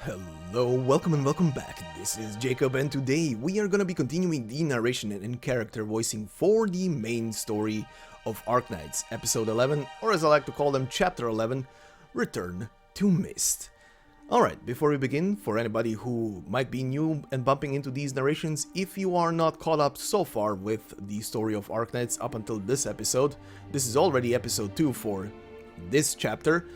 Hello, welcome and welcome back. This is Jacob and today we are gonna be continuing the narration and character voicing for the main story of Arknights, episode 11, or as I like to call them, chapter 11, Return to Mist. Alright, before we begin, for anybody who might be new and bumping into these narrations, if you are not caught up so far with the story of Arknights up until this episode, this is already episode 2 for this chapter.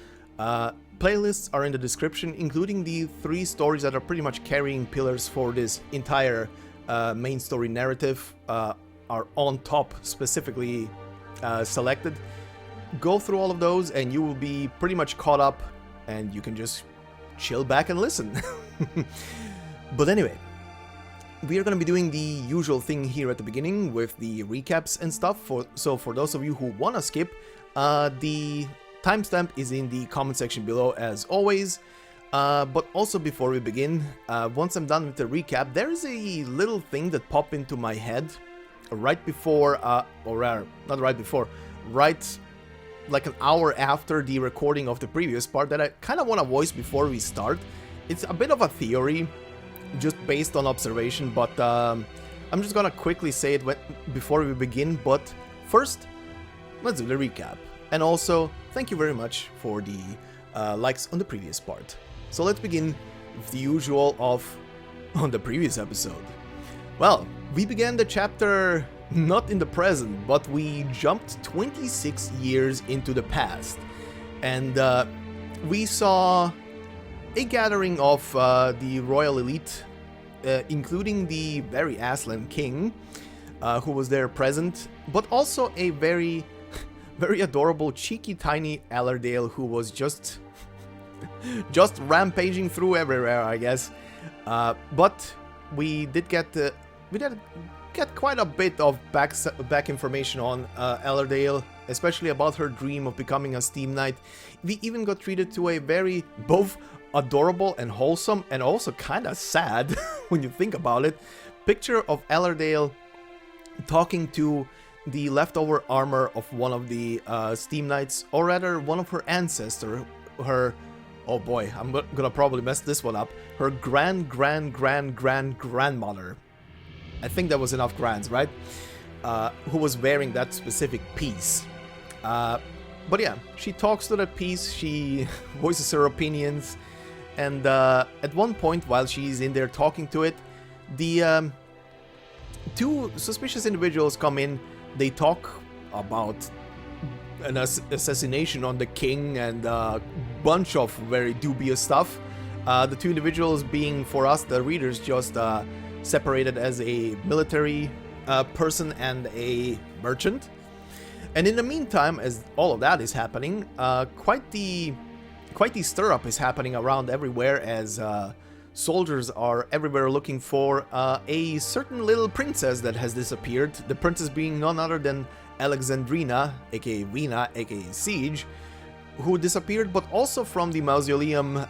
Playlists are in the description, including the 3 stories that are pretty much carrying pillars for this entire main story narrative are on top, specifically selected. Go through all of those and you will be pretty much caught up and you can just chill back and listen. But anyway, we are going to be doing the usual thing here at the beginning with the recaps and stuff. So for those of you who want to skip, the timestamp is in the comment section below as always. But also before we begin, once I'm done with the recap, there is a little thing that popped into my head right before, not right before, right like an hour after the recording of the previous part that I kind of want to voice before we start. It's a bit of a theory, just based on observation, but I'm just gonna quickly say it before we begin. But first, let's do the recap. And also, thank you very much for the likes on the previous part. So let's begin with the usual on the previous episode. Well, we began the chapter not in the present, but we jumped 26 years into the past. And we saw a gathering of the royal elite, including the very Aslan king, who was there present, but also a very adorable, cheeky, tiny Alardale who was just rampaging through everywhere, I guess. But we did get quite a bit of back information on Alardale, especially about her dream of becoming a Steam Knight. We even got treated to a very both adorable and wholesome, and also kind of sad when you think about it, picture of Alardale talking to the leftover armor of one of the Steam Knights, or rather one of her ancestors, her, oh boy, I'm gonna probably mess this one up, her grandmother. I think that was enough grands, right? Who was wearing that specific piece. But yeah, she talks to that piece, she voices her opinions, and at one point while she's in there talking to it, the 2 suspicious individuals come in. They talk about an assassination on the king and a bunch of very dubious stuff. The 2 individuals being, for us, the readers, just separated as a military person and a merchant. And in the meantime, as all of that is happening, quite the stir-up is happening around everywhere, as soldiers are everywhere looking for a certain little princess that has disappeared. The princess being none other than Alexandrina, aka Vina, aka Siege, who disappeared, but also from the mausoleum,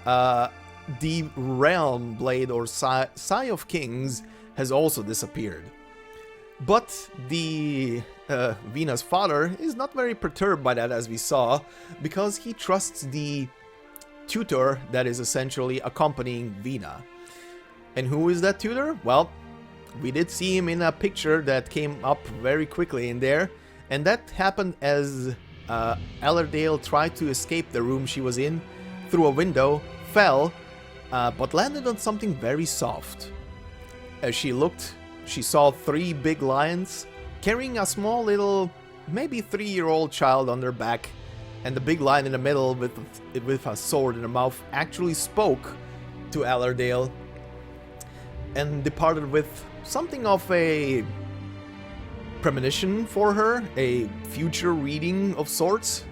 the Realm Blade, or Sigh of Kings, has also disappeared. But the Vina's father is not very perturbed by that, as we saw, because he trusts the tutor that is essentially accompanying Vina. And who is that tutor? Well, we did see him in a picture that came up very quickly in there, and that happened as Alardale tried to escape the room she was in through a window, fell, but landed on something very soft. As she looked, she saw 3 big lions carrying a small little, maybe 3-year-old child on their back. And the big lion in the middle with a sword in the mouth actually spoke to Alardale and departed with something of a premonition for her, a future reading of sorts.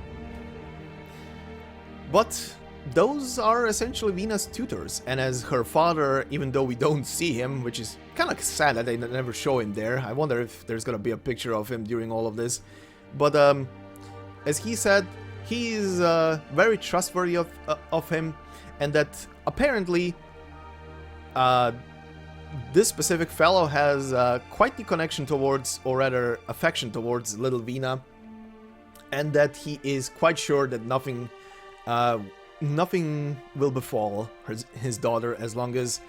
But those are essentially Vina's tutors, and as her father, even though we don't see him, which is kind of sad that they never show him there. I wonder if there's gonna be a picture of him during all of this. But as he said, he is very trustworthy of him, and that apparently this specific fellow has quite the connection towards, or rather affection towards, little Vina, and that he is quite sure that nothing nothing will befall his daughter as long as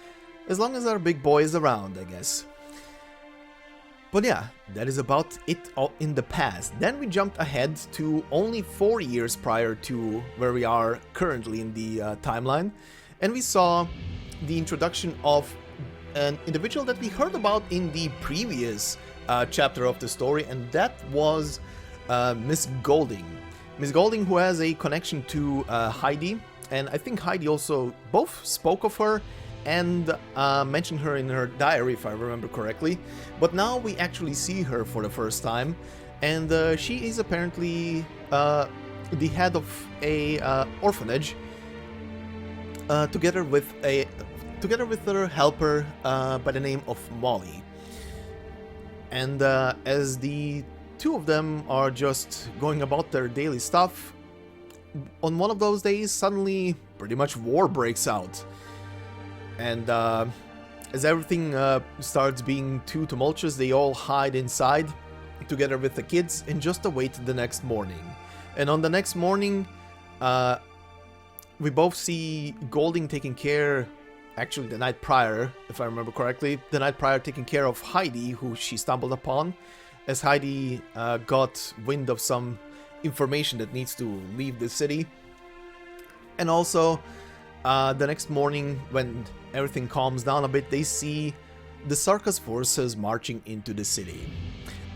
our big boy is around, I guess. But yeah, that is about it in the past. Then we jumped ahead to only 4 years prior to where we are currently in the timeline, and we saw the introduction of an individual that we heard about in the previous chapter of the story, and that was Miss Golding. Miss Golding, who has a connection to Heidi, and I think Heidi also both spoke of her and mentioned her in her diary, if I remember correctly. But now we actually see her for the first time, and she is apparently the head of a orphanage, together with her helper by the name of Molly. And as the two of them are just going about their daily stuff, on one of those days, suddenly pretty much war breaks out. And as everything starts being too tumultuous, they all hide inside together with the kids and just await the next morning. And on the next morning, we both see Golding taking care, actually the night prior, if I remember correctly, the night prior taking care of Heidi, who she stumbled upon, as Heidi got wind of some information that needs to leave the city. And also, the next morning, when everything calms down a bit, they see the Sarkas forces marching into the city.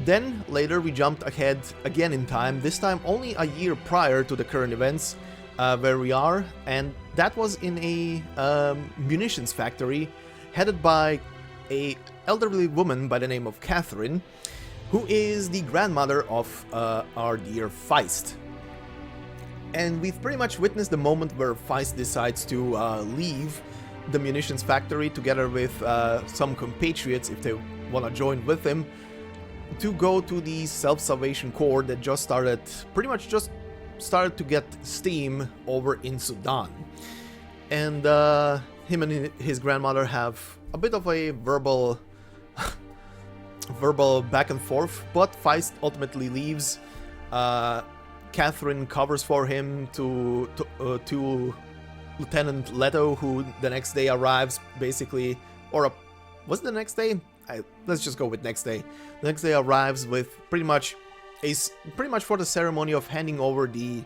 Then, later, we jumped ahead again in time, this time only a year prior to the current events, where we are, and that was in a munitions factory headed by a elderly woman by the name of Catherine, who is the grandmother of our dear Feist. And we've pretty much witnessed the moment where Feist decides to leave the munitions factory together with some compatriots, if they want to join with him, to go to the Self-Salvation Corps that just started to get steam over in Sudan. And him and his grandmother have a bit of a verbal back and forth, but Feist ultimately leaves. Catherine covers for him to Lieutenant Leto, who the next day arrives, basically, was it the next day? Let's just go with next day. The next day arrives with pretty much for the ceremony of handing over the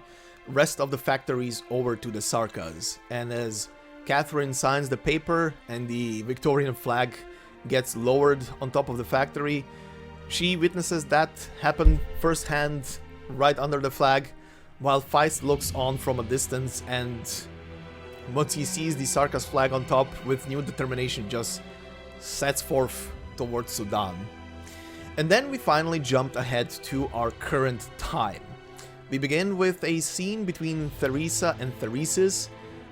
rest of the factories over to the Sarkas. And as Catherine signs the paper and the Victorian flag gets lowered on top of the factory, she witnesses that happen firsthand right under the flag, while Feist looks on from a distance, and once he sees the Sarkas flag on top, with new determination just sets forth towards Sudan. And then we finally jumped ahead to our current time. We begin with a scene between Theresa and Theresis,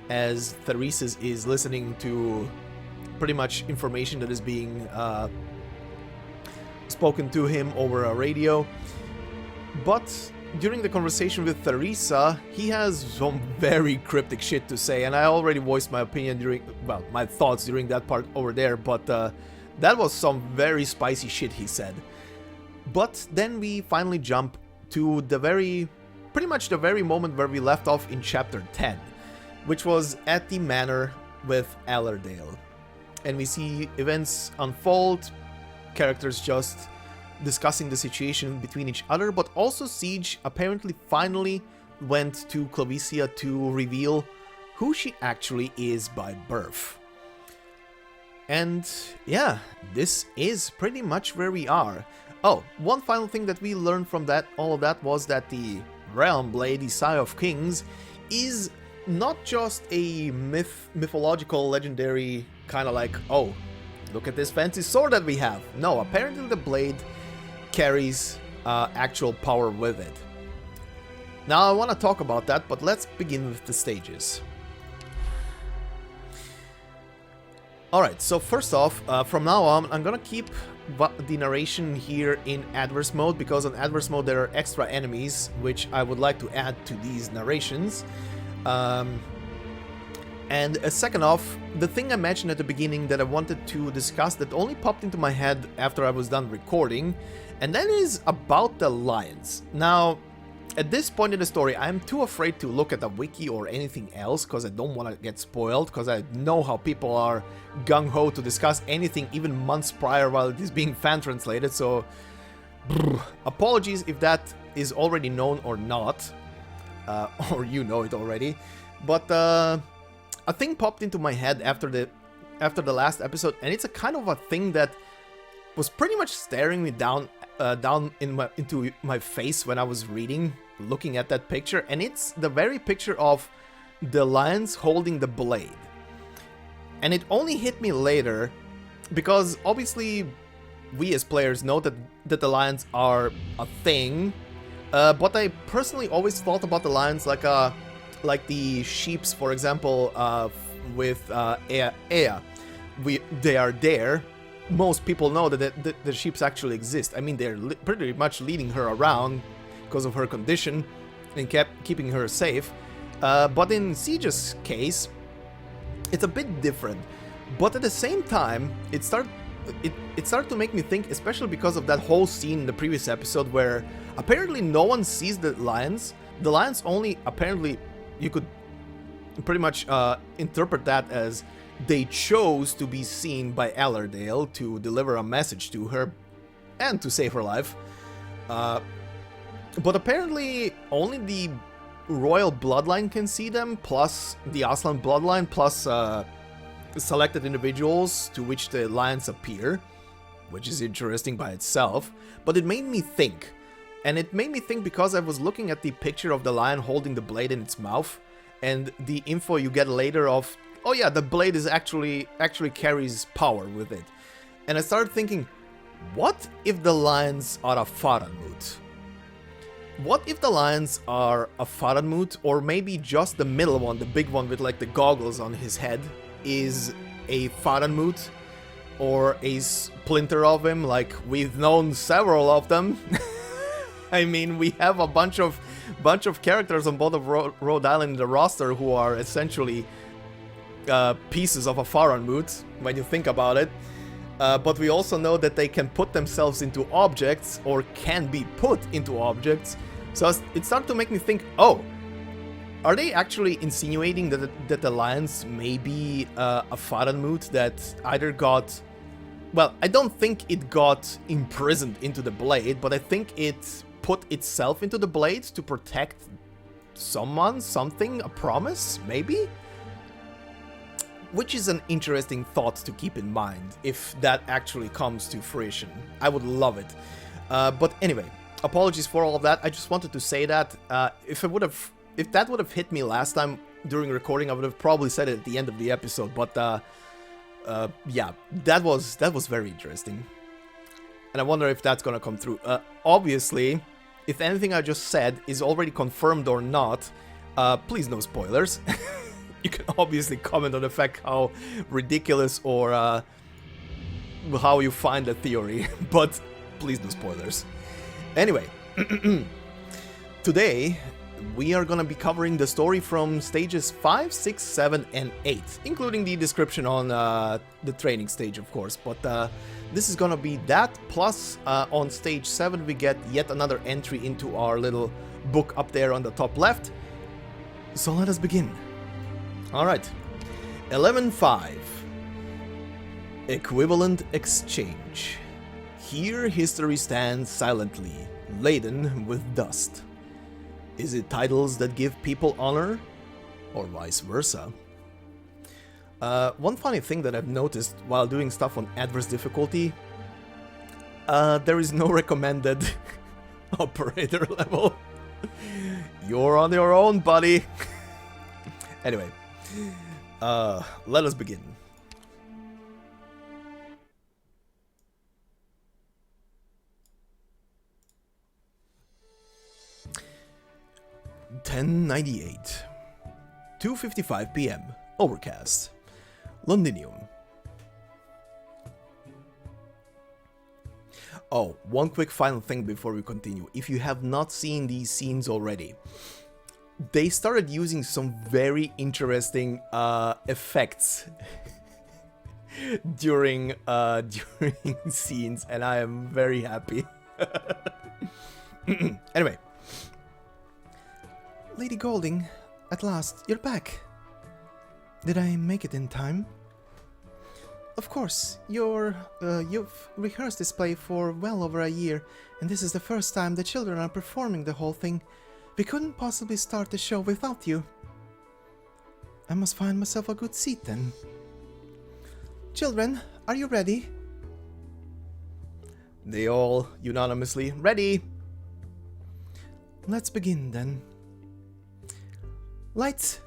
as Theresis is listening to pretty much information that is being spoken to him over a radio. But during the conversation with Theresa, he has some very cryptic shit to say, and I already voiced my opinion my thoughts during that part over there, but that was some very spicy shit he said. But then we finally jump to pretty much the very moment where we left off in chapter 10, which was at the manor with Allerdale. And we see events unfold, characters just discussing the situation between each other, but also Siege apparently finally went to Clovicia to reveal who she actually is by birth. And yeah, this is pretty much where we are. Oh, one final thing that we learned from all of that was that the Realm Blade, the Sigh of Kings, is not just a mythological, legendary kind of like, oh, look at this fancy sword that we have. No, apparently the blade carries actual power with it. Now I want to talk about that, but let's begin with the stages. Alright, so first off, from now on, I'm gonna keep the narration here in adverse mode, because on adverse mode there are extra enemies, which I would like to add to these narrations. And second off, the thing I mentioned at the beginning that I wanted to discuss that only popped into my head after I was done recording, and that is about the lions. Now, at this point in the story, I'm too afraid to look at the wiki or anything else because I don't want to get spoiled, because I know how people are gung-ho to discuss anything even months prior while it is being fan-translated, so apologies if that is already known or not, or you know it already, but a thing popped into my head after the last episode, and it's a kind of a thing that was pretty much staring me down into my face when I was looking at that picture, and it's the very picture of the lions holding the blade. And it only hit me later, because obviously we as players know that the lions are a thing, but I personally always thought about the lions like the sheeps, for example, with Ea. They are there. Most people know that the sheeps actually exist. I mean, they're pretty much leading her around because of her condition and keeping her safe. But in Siege's case, it's a bit different. But at the same time, it started to make me think, especially because of that whole scene in the previous episode where apparently no one sees the lions. The lions only, apparently, you could pretty much interpret that as they chose to be seen by Allerdale to deliver a message to her and to save her life. But apparently only the royal bloodline can see them, plus the Aslan bloodline, plus selected individuals to which the lions appear, which is interesting by itself. But it made me think. And it made me think because I was looking at the picture of the lion holding the blade in its mouth, and the info you get later of, oh yeah, the blade is actually carries power with it. And I started thinking, what if the lions are a Faranmut? What if the lions are a Faranmut, or maybe just the middle one, the big one with like the goggles on his head, is a Faranmut, or a splinter of him, like we've known several of them. I mean, we have a bunch of characters on both of Rhode Island in the roster who are essentially pieces of a Faranmut, when you think about it. But we also know that they can put themselves into objects, or can be put into objects. So it started to make me think, oh, are they actually insinuating that the lions may be a Faranmut that either got... Well, I don't think it got imprisoned into the blade, but I think it put itself into the blade to protect someone, something, a promise, maybe? Which is an interesting thought to keep in mind, if that actually comes to fruition. I would love it. But anyway, apologies for all of that. I just wanted to say that. If that would have hit me last time during recording, I would have probably said it at the end of the episode. But yeah, that was very interesting. And I wonder if that's gonna come through. Obviously, if anything I just said is already confirmed or not, please no spoilers. You can obviously comment on the fact how ridiculous or how you find the theory, but please no spoilers. Anyway, today we are gonna be covering the story from stages 5, 6, 7, and 8, including the description on the training stage, of course. But this is gonna be that, plus on stage 7 we get yet another entry into our little book up there on the top left. So let us begin. Alright, 11.5. Equivalent exchange. Here history stands silently, laden with dust. Is it titles that give people honor, or vice versa? One funny thing that I've noticed while doing stuff on adverse difficulty, there is no recommended operator level. You're on your own, buddy. Anyway, let us begin. (1098), 2:55 p.m. Overcast, Londinium. Oh, one quick final thing before we continue. If you have not seen these scenes already, they started using some very interesting effects during scenes, and I am very happy. Anyway, Lady Golding, at last, you're back. Did I make it in time? Of course, you've rehearsed this play for well over a year, and this is the first time the children are performing the whole thing. We couldn't possibly start the show without you. I must find myself a good seat then. Children, are you ready? They all unanimously ready. Let's begin then. Lights.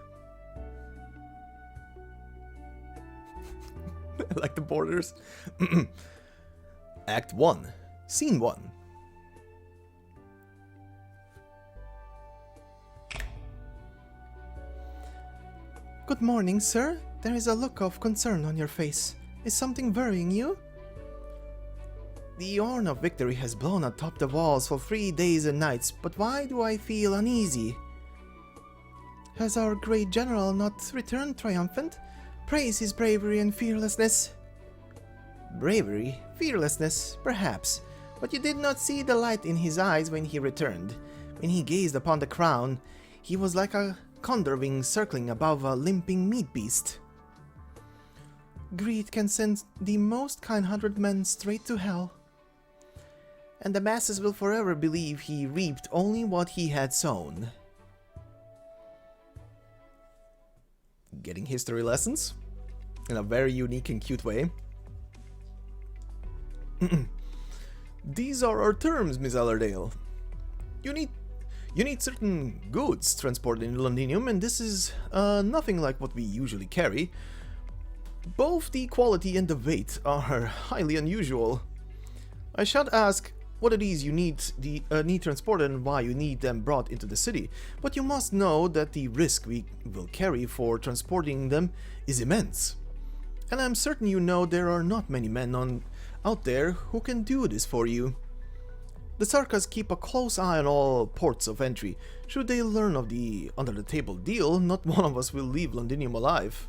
I like the borders. Act 1. Scene 1. Good morning, sir. There is a look of concern on your face. Is something worrying you? The horn of victory has blown atop the walls for 3 days and nights, but why do I feel uneasy? Has our great general not returned triumphant? Praise his bravery and fearlessness. Bravery? Fearlessness? Perhaps. But you did not see the light in his eyes when he returned. When he gazed upon the crown, he was like a condor wing circling above a limping meat beast. Greed can send the most kind-hearted men straight to hell. And the masses will forever believe he reaped only what he had sown. Getting history lessons in a very unique and cute way. These are our terms, Miss Allerdale. You need certain goods transported in Londinium, and this is nothing like what we usually carry. Both the quality and the weight are highly unusual. I shan't ask what it is you need transported and why you need them brought into the city, but you must know that the risk we will carry for transporting them is immense. And I'm certain you know there are not many men out there who can do this for you. The Sarkas keep a close eye on all ports of entry. Should they learn of the under-the-table deal, not one of us will leave Londinium alive.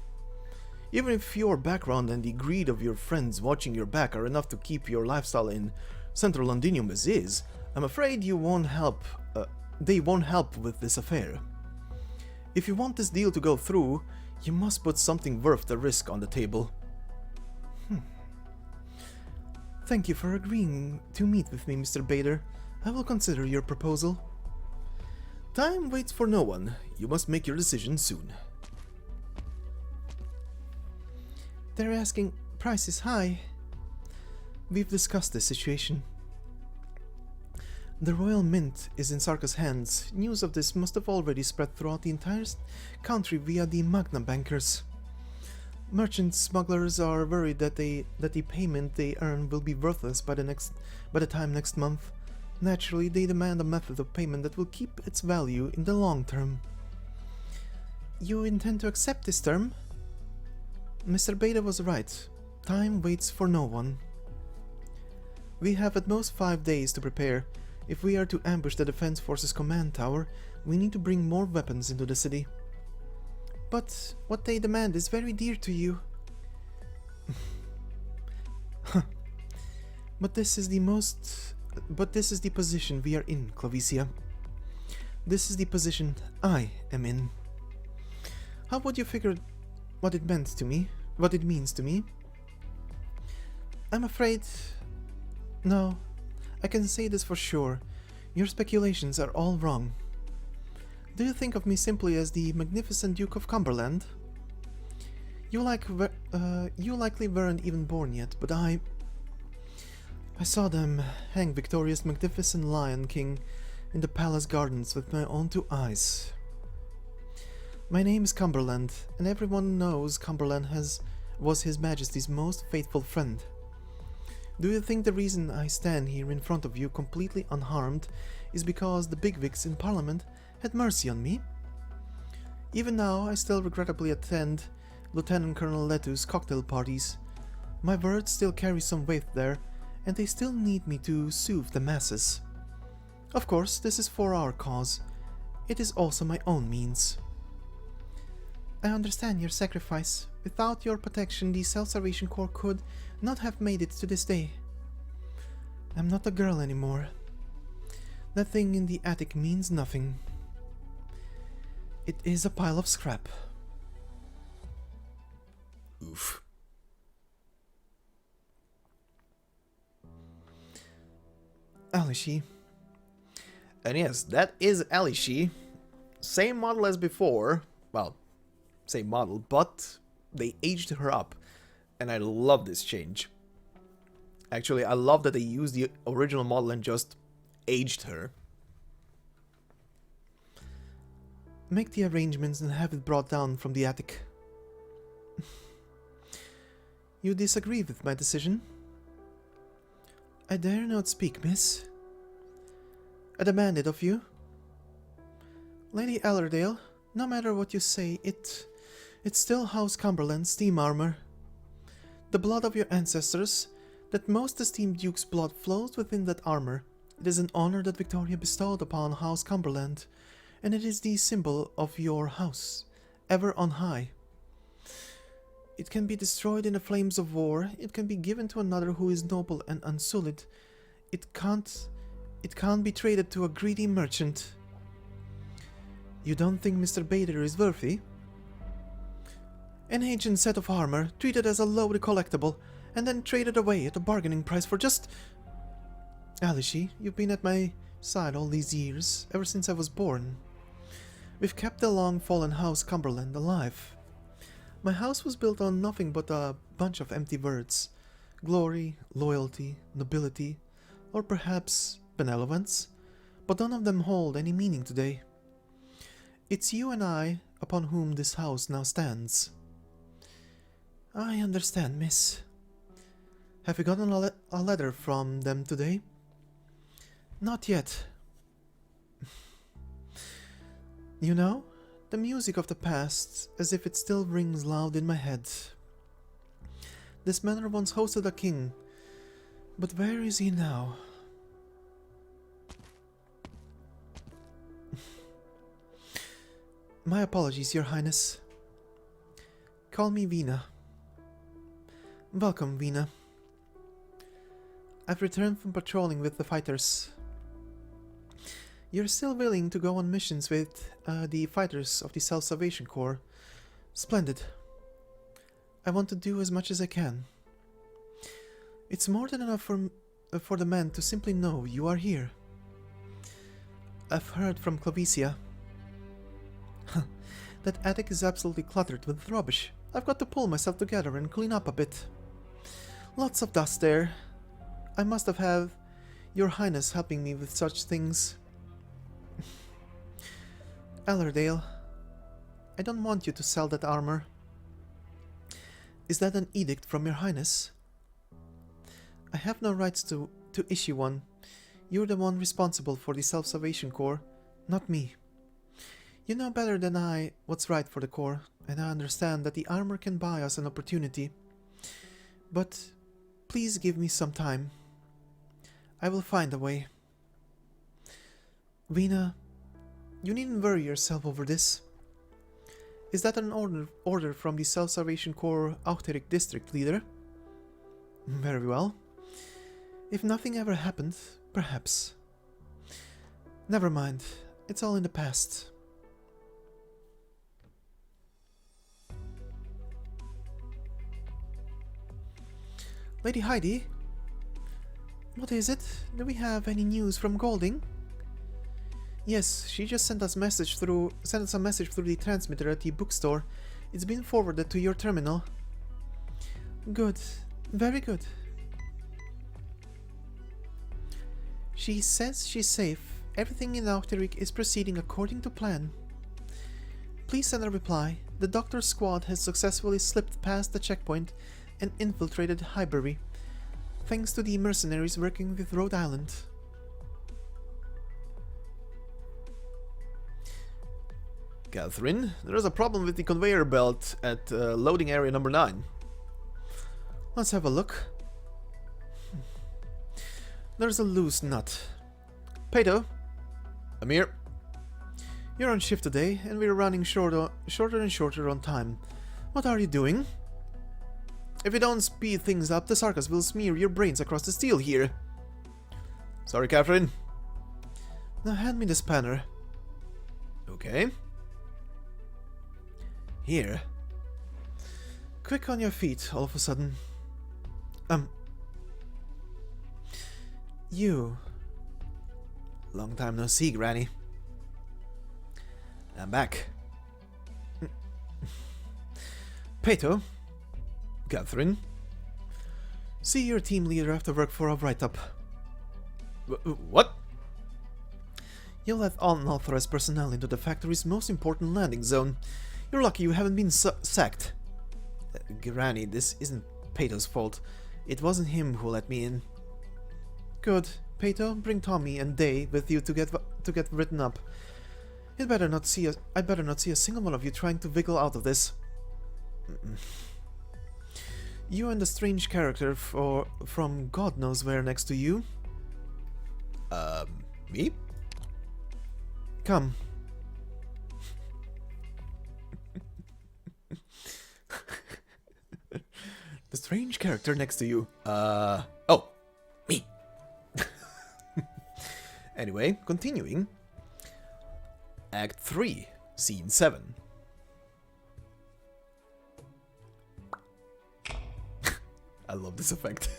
Even if your background and the greed of your friends watching your back are enough to keep your lifestyle in Central Londinium as is, I'm afraid they won't help with this affair. If you want this deal to go through, you must put something worth the risk on the table. Thank you for agreeing to meet with me, Mr. Bader. I will consider your proposal. Time waits for no one. You must make your decision soon. They're asking prices high. We've discussed this situation. The Royal Mint is in Sarka's hands. News of this must have already spread throughout the entire country via the Magna bankers. Merchant smugglers are worried that the payment they earn will be worthless by the time next month. Naturally, they demand a method of payment that will keep its value in the long term. You intend to accept this term? Mr. Beta was right. Time waits for no one. We have at most 5 days to prepare. If we are to ambush the Defense Forces command tower, we need to bring more weapons into the city. But what they demand is very dear to you. But this is the position we are in, Clovicia. This is the position I am in. How would you figure what it means to me? I'm afraid... No, I can say this for sure. Your speculations are all wrong. Do you think of me simply as the magnificent Duke of Cumberland? You likely weren't even born yet, but I saw them hang Victoria's magnificent Lion King in the palace gardens with my own 2 eyes. My name is Cumberland, and everyone knows Cumberland was His Majesty's most faithful friend. Do you think the reason I stand here in front of you completely unharmed is because the bigwigs in Parliament had mercy on me? Even now, I still regrettably attend Lieutenant Colonel Letu's cocktail parties. My words still carry some weight there, and they still need me to soothe the masses. Of course, this is for our cause. It is also my own means. I understand your sacrifice. Without your protection, the Self-Salvation Corps could not have made it to this day. I'm not a girl anymore. That thing in the attic means nothing. It is a pile of scrap. Oof. Alishi. And yes, that is Alishi. Same model as before. Well, same model, but they aged her up. And I love this change. Actually, I love that they used the original model and just aged her. Make the arrangements and have it brought down from the attic. You disagree with my decision? I dare not speak, miss. I demand it of you. Lady Allerdale, no matter what you say, it's still House Cumberland's steam armor. The blood of your ancestors, that most esteemed duke's blood flows within that armor. It is an honor that Victoria bestowed upon House Cumberland, and it is the symbol of your house, ever on high. It can be destroyed in the flames of war, it can be given to another who is noble and unsullied. It can't be traded to a greedy merchant. You don't think Mr. Bader is worthy? An ancient set of armor, treated as a lowly collectible, and then traded away at a bargaining price for just... Alishi, you've been at my side all these years, ever since I was born. We've kept the long-fallen House Cumberland alive. My house was built on nothing but a bunch of empty words. Glory, loyalty, nobility, or perhaps benevolence, but none of them hold any meaning today. It's you and I upon whom this house now stands. I understand, miss. Have you gotten a letter from them today? Not yet. You know, the music of the past, as if it still rings loud in my head. This manor once hosted a king, but where is he now? My apologies, Your Highness. Call me Vina. Welcome, Vina. I've returned from patrolling with the fighters. You're still willing to go on missions with the fighters of the Self-Salvation Corps. Splendid. I want to do as much as I can. It's more than enough for the men to simply know you are here. I've heard from Clavicia. That attic is absolutely cluttered with rubbish. I've got to pull myself together and clean up a bit. Lots of dust there. I must have had Your Highness helping me with such things. Allerdale, I don't want you to sell that armor. Is that an edict from Your Highness? I have no rights to issue one. You're the one responsible for the Self-Salvation Corps, not me. You know better than I what's right for the Corps, and I understand that the armor can buy us an opportunity. But please give me some time. I will find a way. Vina, you needn't worry yourself over this. Is that an order from the Self-Salvation Corps Auchteric District Leader? Very well. If nothing ever happened, perhaps. Never mind, it's all in the past. Lady Heidi? What is it? Do we have any news from Golding? Yes, she just sent us a message through the transmitter at the bookstore. It's been forwarded to your terminal. Good. Very good. She says she's safe. Everything in Auchteric is proceeding according to plan. Please send a reply. The doctor's squad has successfully slipped past the checkpoint and infiltrated Highbury, thanks to the mercenaries working with Rhode Island. Catherine, there is a problem with the conveyor belt at loading area number 9. Let's have a look. There's a loose nut. Pato, I'm here. You're on shift today, and we're running shorter and shorter on time. What are you doing? If you don't speed things up, the Sarkas will smear your brains across the steel here. Sorry, Catherine. Now hand me the spanner. Okay. Here. Quick on your feet, all of a sudden. You. Long time no see, Granny. I'm back. Peto. Catherine. See your team leader after work for a write-up. What? You'll let unauthorized personnel into the factory's most important landing zone. You're lucky you haven't been sacked. Granny, this isn't Peto's fault. It wasn't him who let me in. Good. Peto, bring Tommy and Day with you to get written up. I'd better not see a single one of you trying to wiggle out of this. You and the strange character from God knows where next to you. Me? Come. The strange character next to you. Oh, me. Anyway, continuing. Act 3, Scene 7. I love this effect.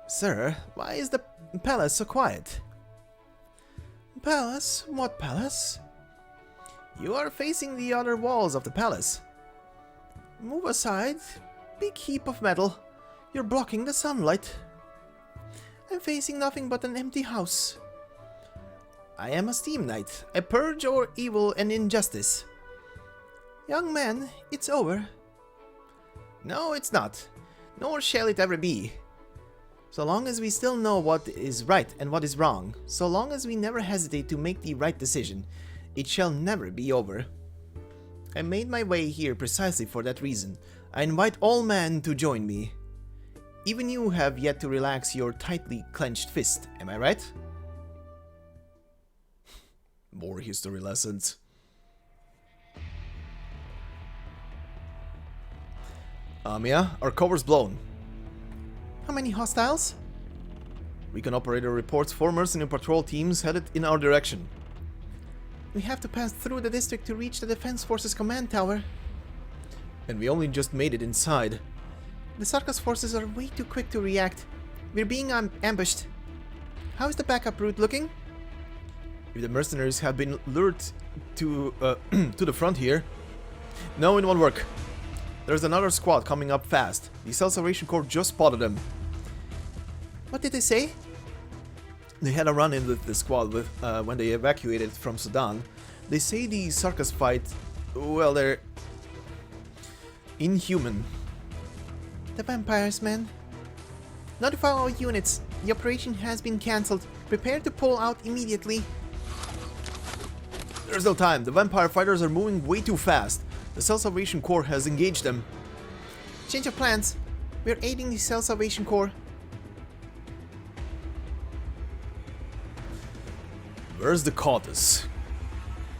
Sir, why is the palace so quiet? Palace? What palace? You are facing the other walls of the palace. Move aside. Big heap of metal. You're blocking the sunlight. I'm facing nothing but an empty house. I am a steam knight. I purge all evil and injustice. Young man, it's over. No, it's not. Nor shall it ever be. So long as we still know what is right and what is wrong, so long as we never hesitate to make the right decision, it shall never be over. I made my way here precisely for that reason. I invite all men to join me. Even you have yet to relax your tightly clenched fist, am I right? More history lessons. Mia, our cover's blown. How many hostiles? Recon operator reports 4 mercenary patrol teams headed in our direction. We have to pass through the district to reach the Defense Forces command tower. And we only just made it inside. The Sarkas forces are way too quick to react. We're being ambushed. How is the backup route looking? If the mercenaries have been lured to to the front here. No, it won't work. There's another squad coming up fast. The Self-Salvation Corps just spotted them. What did they say? They had a run-in with the squad when they evacuated from Sudan. They say the Sarkas fight, well, they're inhuman. The vampires, man. Notify all units. The operation has been cancelled. Prepare to pull out immediately. There's no time. The vampire fighters are moving way too fast. The Self-Salvation Corps has engaged them. Change of plans. We're aiding the Self-Salvation Corps. Where's the Countess?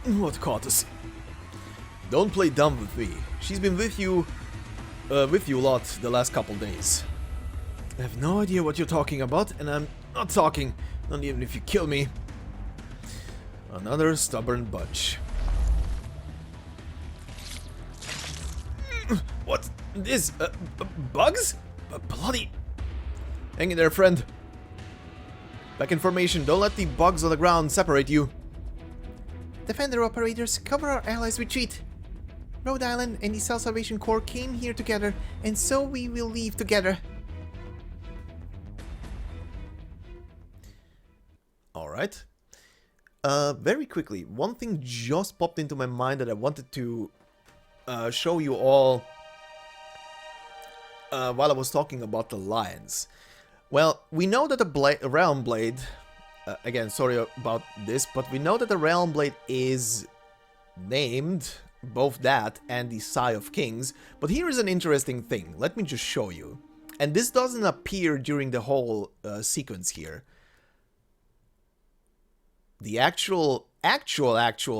What Countess? Don't play dumb with me. She's been with you a lot the last couple days. I have no idea what you're talking about, and I'm not talking, not even if you kill me. Another stubborn bunch. What? This? Bugs? Bloody... Hang in there, friend. Back in formation, don't let the bugs on the ground separate you. Defender operators, cover our allies' retreat. Rhode Island and the Self-Salvation Corps came here together, and so we will leave together. Alright. Very quickly, one thing just popped into my mind that I wanted to show you all while I was talking about the lions. Well, we know that the Realm Blade, again, sorry about this, but we know that the Realm Blade is named both that and the Sigh of Kings, but here is an interesting thing. Let me just show you. And this doesn't appear during the whole sequence here. The actual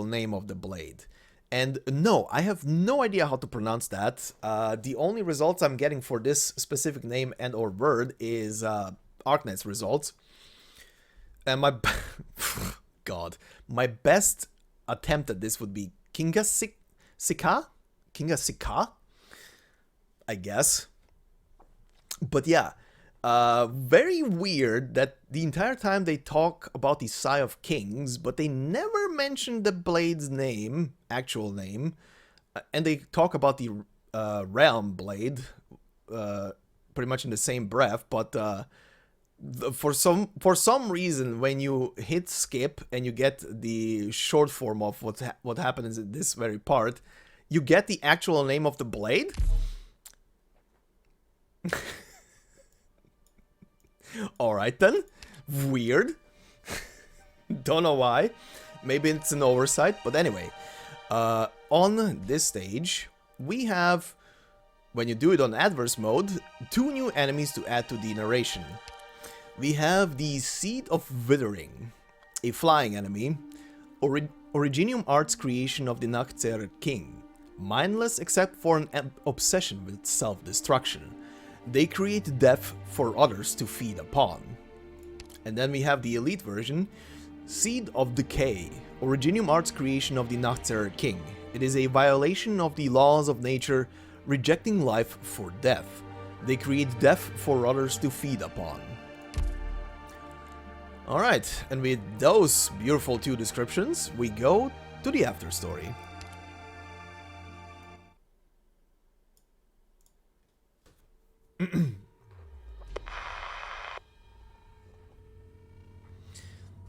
name of the blade. And no, I have no idea how to pronounce that. The only results I'm getting for this specific name and or word is Arknights results. And my God, my best attempt at this would be Kingasika? Kingasika? I guess. But yeah, very weird that the entire time they talk about the Sigh of Kings, but they never mention the blade's name, actual name, and they talk about the Realm Blade, pretty much in the same breath, but for some reason, when you hit skip and you get the short form of what happens in this very part, you get the actual name of the blade. Alright then. Weird. Don't know why. Maybe it's an oversight, but anyway. On this stage, we have, when you do it on adverse mode, 2 new enemies to add to the narration. We have the Seed of Withering, a flying enemy, Originium Art's creation of the Nachtzer King, mindless except for an obsession with self-destruction. They create death for others to feed upon. And then we have the elite version, Seed of Decay, Originium Art's creation of the Nachtzer King. It is a violation of the laws of nature, rejecting life for death. They create death for others to feed upon. Alright, and with those beautiful 2 descriptions, we go to the after story.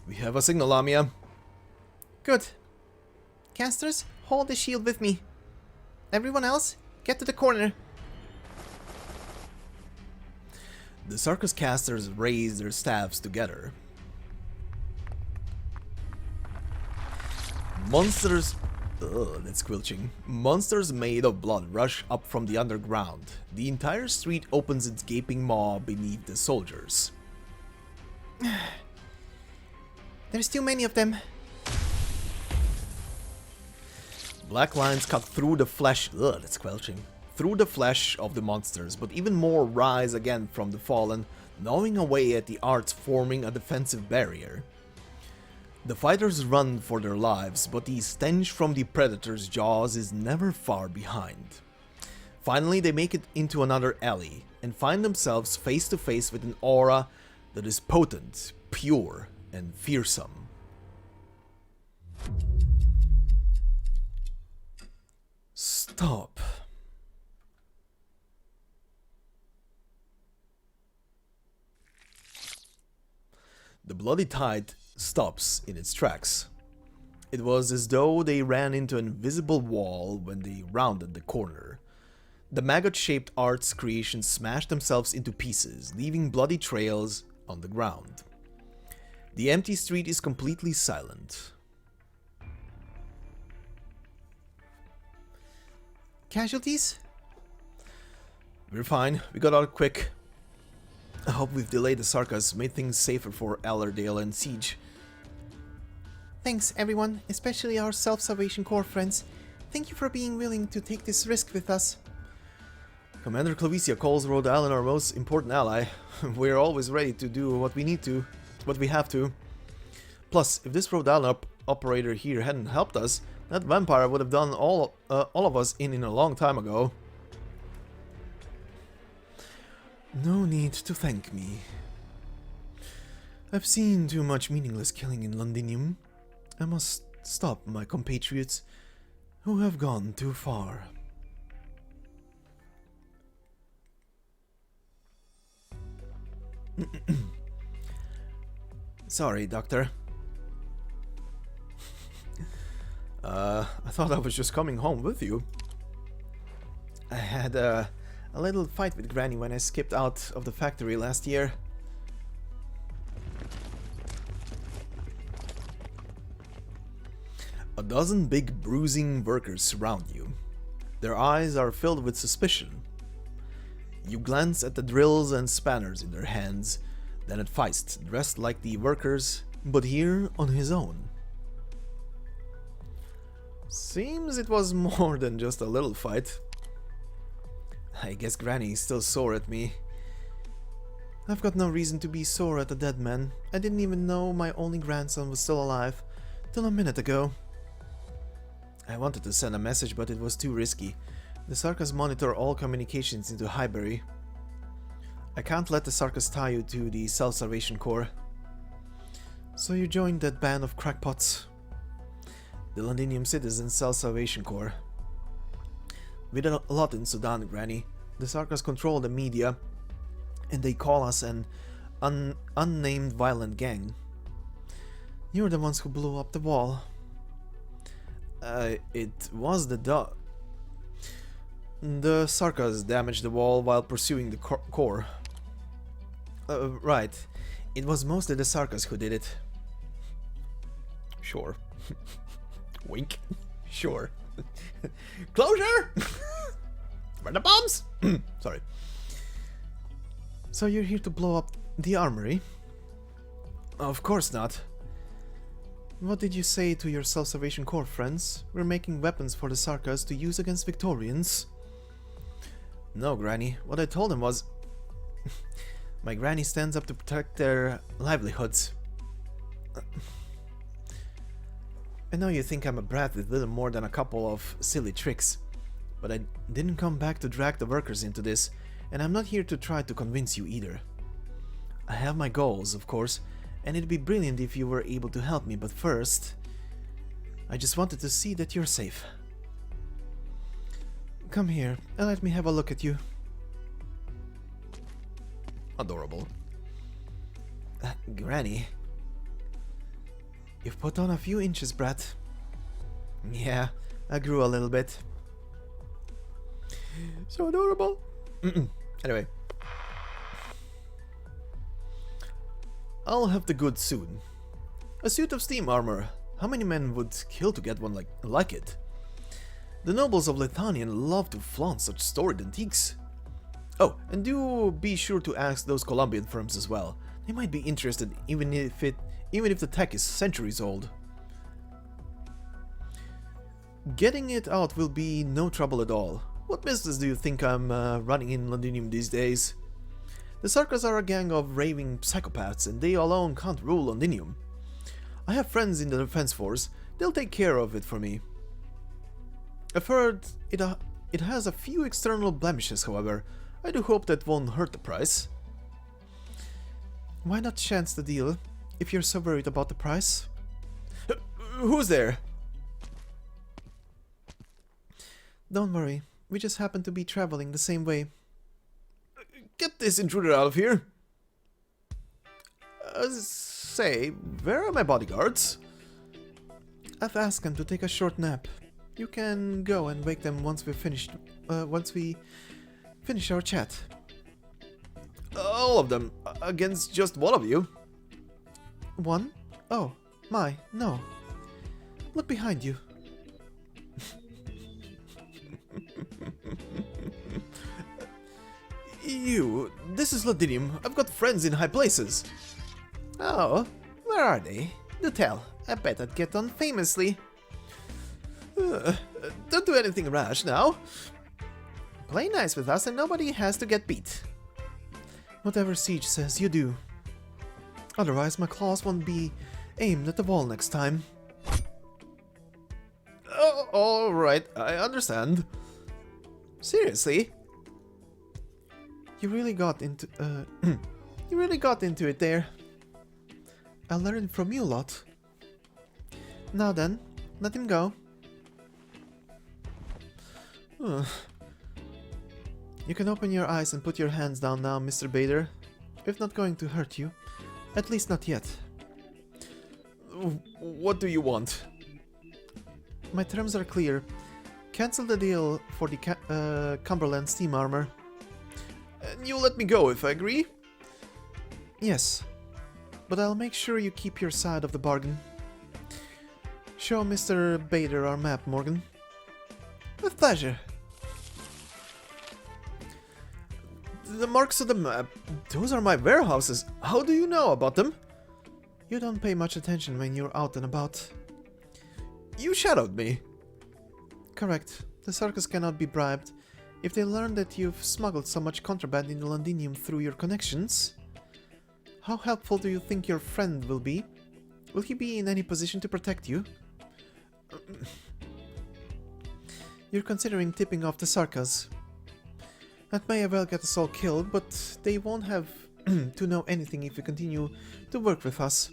We have a signal, Lamia. Good. Casters, hold the shield with me. Everyone else, get to the corner. The circus casters raise their staffs together. Monsters... Ugh, that's squelching. Monsters made of blood rush up from the underground. The entire street opens its gaping maw beneath the soldiers. There's too many of them. Black lines cut through the flesh... Ugh, that's squelching. Through the flesh of the monsters, but even more rise again from the fallen, gnawing away at the arts, forming a defensive barrier. The fighters run for their lives, but the stench from the predator's jaws is never far behind. Finally, they make it into another alley, and find themselves face to face with an aura that is potent, pure, and fearsome. Stop. The bloody tide stops in its tracks. It was as though they ran into an invisible wall when they rounded the corner. The maggot-shaped art's creations smashed themselves into pieces, leaving bloody trails on the ground. The empty street is completely silent. Casualties? We're fine. We got out quick. I hope we've delayed the Sarkas, made things safer for Allerdale and Siege. Thanks, everyone, especially our Self-Salvation Corps friends. Thank you for being willing to take this risk with us. Commander Clovicia calls Rhode Island our most important ally. We're always ready to do what we have to. Plus, if this Rhode Island operator here hadn't helped us, that vampire would have done all of us in a long time ago. No need to thank me. I've seen too much meaningless killing in Londinium. I must stop my compatriots who have gone too far. Sorry, Doctor. I thought I was just coming home with you. I had a little fight with Granny when I skipped out of the factory last year. A dozen big bruising workers surround you. Their eyes are filled with suspicion. You glance at the drills and spanners in their hands, then at Feist, dressed like the workers, but here on his own. Seems it was more than just a little fight. I guess Granny is still sore at me. I've got no reason to be sore at a dead man. I didn't even know my only grandson was still alive till a minute ago. I wanted to send a message, but it was too risky. The Sarkas monitor all communications into Highbury. I can't let the Sarkas tie you to the Self-Salvation Corps. So you joined that band of crackpots? The Londinium Citizen Self-Salvation Corps. We did a lot in Sudan, Granny. The Sarkas control the media, and they call us an unnamed violent gang. You're the ones who blew up the wall. It was the Sarkas damaged the wall while pursuing the core. Right. It was mostly the Sarkas who did it. Sure. Wink. Sure. Closure! Where the bombs? Sorry. So you're here to blow up the armory? Of course not. What did you say to your Self-Salvation Corps friends? We're making weapons for the Sarkas to use against Victorians. No, Granny. What I told them was... My Granny stands up to protect their livelihoods. I know you think I'm a brat with little more than a couple of silly tricks, but I didn't come back to drag the workers into this, and I'm not here to try to convince you either. I have my goals, of course, and it'd be brilliant if you were able to help me, but first, I just wanted to see that you're safe. Come here and let me have a look at you. Adorable. Granny. You've put on a few inches, brat. Yeah, I grew a little bit. So adorable. Anyway. I'll have the goods soon. A suit of steam armor. How many men would kill to get one like it? The nobles of Lithuania love to flaunt such storied antiques. Oh, and do be sure to ask those Colombian firms as well. They might be interested even if the tech is centuries old. Getting it out will be no trouble at all. What business do you think I'm running in Londinium these days? The Sarkas are a gang of raving psychopaths, and they alone can't rule Londinium. I have friends in the defense force. They'll take care of it for me. I've heard it has a few external blemishes, however. I do hope that won't hurt the price. Why not chance the deal, if you're so worried about the price? Who's there? Don't worry, we just happen to be traveling the same way. Get this intruder out of here! Say, where are my bodyguards? I've asked them to take a short nap. You can go and wake them once we finish our chat. All of them, against just one of you? One? Oh, my, no. Look behind you. This is Londinium. I've got friends in high places. Oh, where are they? Do tell. I bet I'd get on famously. Don't do anything rash now. Play nice with us and nobody has to get beat. Whatever Siege says, you do. Otherwise, my claws won't be aimed at the wall next time. Oh, alright, I understand. Seriously? You really got into it there. I learned from you a lot. Now then, let him go. You can open your eyes and put your hands down now, Mr. Bader. If not going to hurt you. At least not yet. What do you want? My terms are clear. Cancel the deal for the Cumberland steam armor. And you let me go if I agree? Yes. But I'll make sure you keep your side of the bargain. Show Mr. Bader our map, Morgan. With pleasure. The marks of the map, those are my warehouses. How do you know about them? You don't pay much attention when you're out and about. You shadowed me. Correct. The Sarkas cannot be bribed. If they learn that you've smuggled so much contraband into Londinium through your connections, how helpful do you think your friend will be? Will he be in any position to protect you? you're considering tipping off the Sarkas. That may well get us all killed, but they won't have to know anything if you continue to work with us.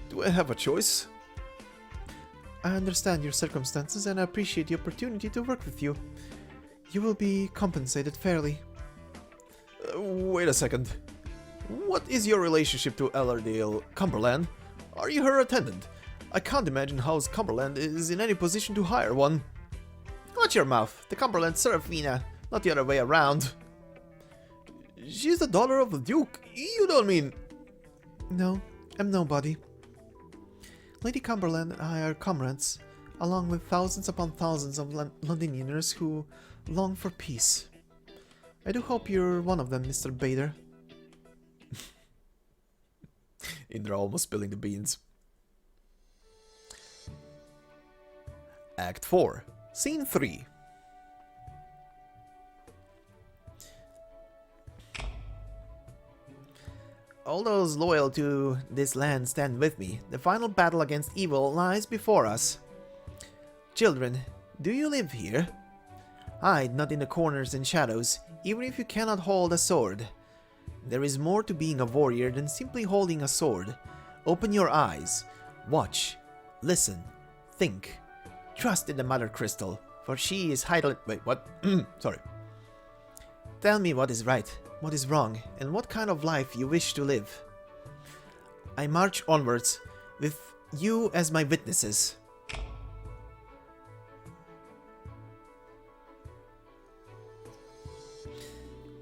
Do I have a choice? I understand your circumstances and I appreciate the opportunity to work with you. You will be compensated fairly. Wait a second. What is your relationship to Ellardale Cumberland? Are you her attendant? I can't imagine House Cumberland is in any position to hire one. Watch your mouth. The Cumberland serve Vina, not the other way around. She's the daughter of the Duke. You don't mean... No, I'm nobody. Lady Cumberland and I are comrades, along with thousands upon thousands of Londonians who long for peace. I do hope you're one of them, Mr. Bader. Indra almost spilling the beans. Act 4, Scene 3. All those loyal to this land stand with me. The final battle against evil lies before us. Children, do you live here? Hide not in the corners and shadows, even if you cannot hold a sword. There is more to being a warrior than simply holding a sword. Open your eyes. Watch. Listen. Think. Trust in the Mother Crystal, for she is hidden... Wait, what? Sorry. Tell me what is right, what is wrong, and what kind of life you wish to live. I march onwards, with you as my witnesses.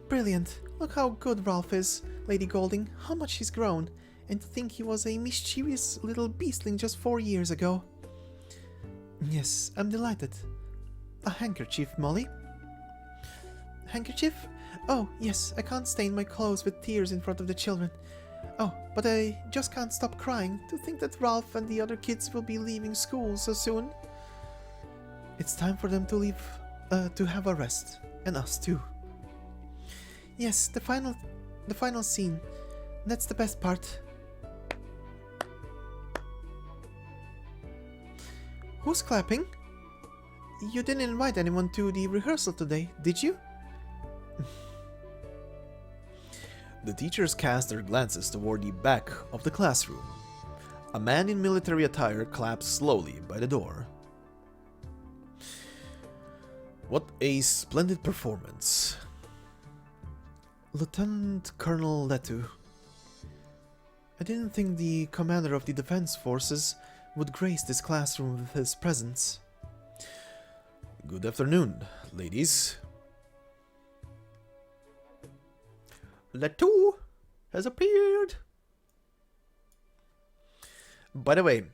Brilliant. Look how good Ralph is, Lady Golding, how much he's grown, and to think he was a mischievous little beastling just 4 years ago. Yes, I'm delighted. A handkerchief, Molly? Handkerchief? Oh, yes, I can't stain my clothes with tears in front of the children. Oh, but I just can't stop crying to think that Ralph and the other kids will be leaving school so soon. It's time for them to leave, to have a rest, and us too. Yes, the final scene. That's the best part. Who's clapping? You didn't invite anyone to the rehearsal today, did you? The teachers cast their glances toward the back of the classroom. A man in military attire claps slowly by the door. What a splendid performance. Lieutenant Colonel Letu. I didn't think the commander of the defense forces would grace this classroom with his presence. Good afternoon, ladies. Letu has appeared. By the way,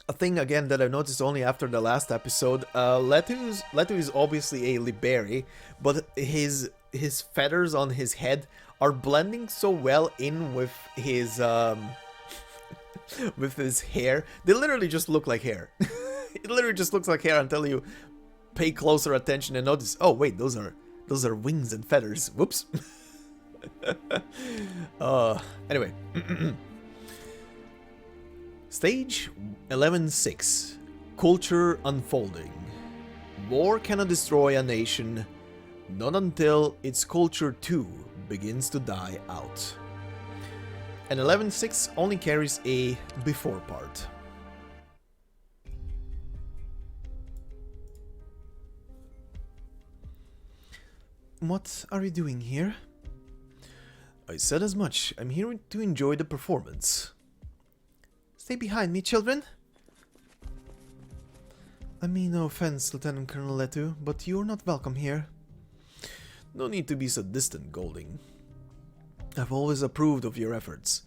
a thing again that I noticed only after the last episode, Letu is obviously a Liberi, but his feathers on his head are blending so well in with his with his hair. They literally just look like hair. It literally just looks like hair until you pay closer attention and notice, oh wait, those are wings and feathers. Whoops. Anyway. Stage 11-6. Culture unfolding. War cannot destroy a nation, not until its culture too begins to die out. And 11-6 only carries a before part. What are you doing here? I said as much. I'm here to enjoy the performance. Stay behind me, children. I mean no offense, Lieutenant Colonel Letu, but you're not welcome here. No need to be so distant, Golding. I've always approved of your efforts.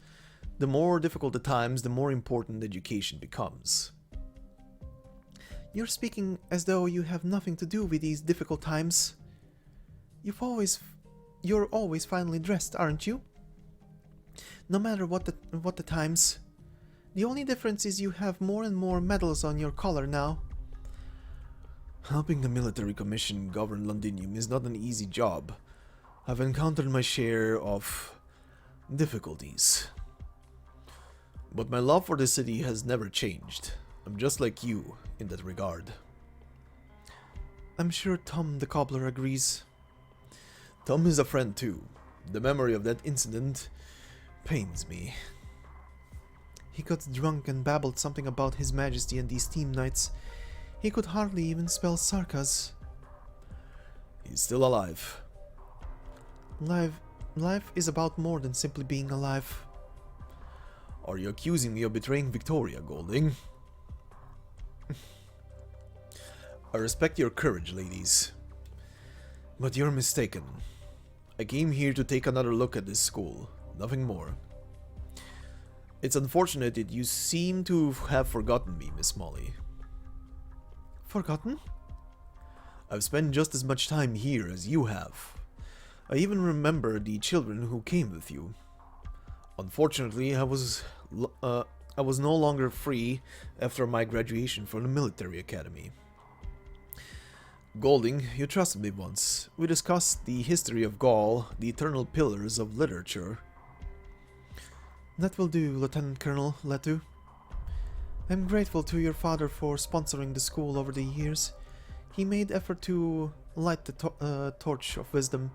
The more difficult the times, the more important education becomes. You're speaking as though you have nothing to do with these difficult times. You're always finely dressed, aren't you? No matter what the times. The only difference is you have more and more medals on your collar now. Helping the military commission govern Londinium is not an easy job. I've encountered my share of difficulties. But my love for the city has never changed. I'm just like you in that regard. I'm sure Tom the cobbler agrees. Tom is a friend too. The memory of that incident pains me. He got drunk and babbled something about His Majesty and these team knights. He could hardly even spell Sarkas. He's still alive. Life is about more than simply being alive. Are you accusing me of betraying Victoria, Golding? I respect your courage, ladies. But you're mistaken. I came here to take another look at this school, nothing more. It's unfortunate that you seem to have forgotten me, Miss Molly. Forgotten? I've spent just as much time here as you have. I even remember the children who came with you. Unfortunately, I was no longer free after my graduation from the military academy. Golding, you trusted me once. We discussed the history of Gaul, the eternal pillars of literature. That will do, Lieutenant Colonel Letu. I'm grateful to your father for sponsoring the school over the years. He made effort to light the torch of wisdom,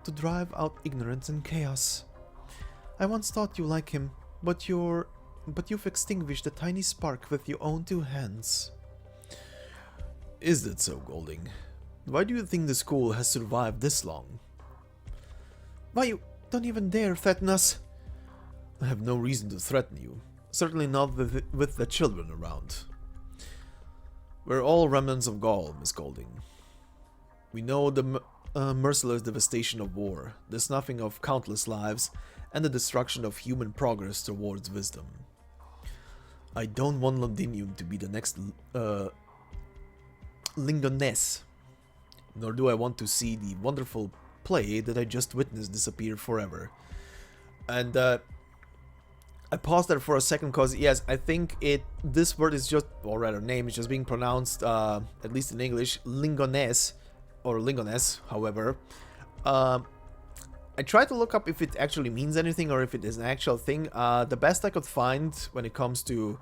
to drive out ignorance and chaos. I once thought you like him, but you've extinguished the tiny spark with your own two hands. Is that so, Golding? Why do you think the school has survived this long? Why, you don't even dare threaten us! I have no reason to threaten you. Certainly not with the children around. We're all remnants of Gaul, Miss Golding. We know the merciless devastation of war, the snuffing of countless lives, and the destruction of human progress towards wisdom. I don't want Londinium to be the next Lingonesse, nor do I want to see the wonderful play that I just witnessed disappear forever. And I paused there for a second because, yes, I think this word is just, or rather name is just being pronounced, at least in English, Lingonesse, or Lingonesse, however. I tried to look up if it actually means anything or if it is an actual thing. The best I could find when it comes to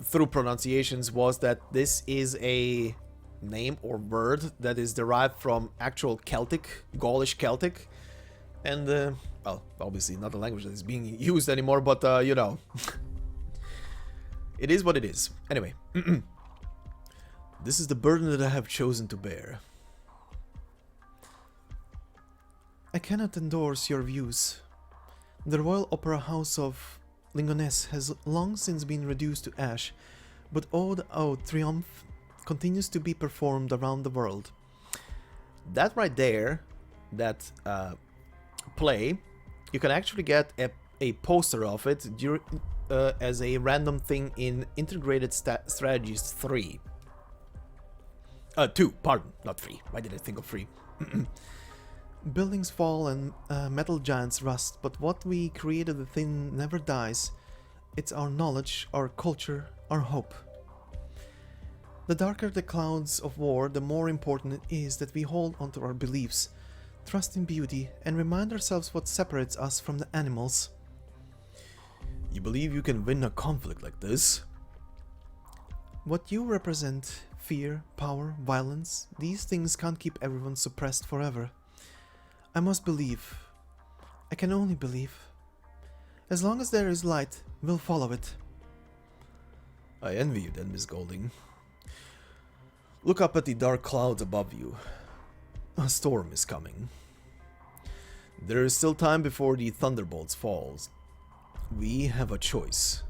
through pronunciations was that this is a name or word that is derived from actual Celtic, Gaulish Celtic, and well, obviously not a language that is being used anymore, but you know, it is what it is. Anyway, this is the burden that I have chosen to bear. I cannot endorse your views. The Royal Opera House of Lingonesse has long since been reduced to ash, but Ode au Triomphe continues to be performed around the world. That right there, that play, you can actually get a poster of it as a random thing in Integrated Strategies 3. 2, pardon, not 3. Why did I think of 3? Buildings fall and metal giants rust, but what we created within never dies. It's our knowledge, our culture, our hope. The darker the clouds of war, the more important it is that we hold onto our beliefs, trust in beauty, and remind ourselves what separates us from the animals. You believe you can win a conflict like this? What you represent, fear, power, violence, these things can't keep everyone suppressed forever. I must believe. I can only believe. As long as there is light, we'll follow it. I envy you then, Miss Golding. Look up at the dark clouds above you. A storm is coming. There is still time before the thunderbolts falls. We have a choice.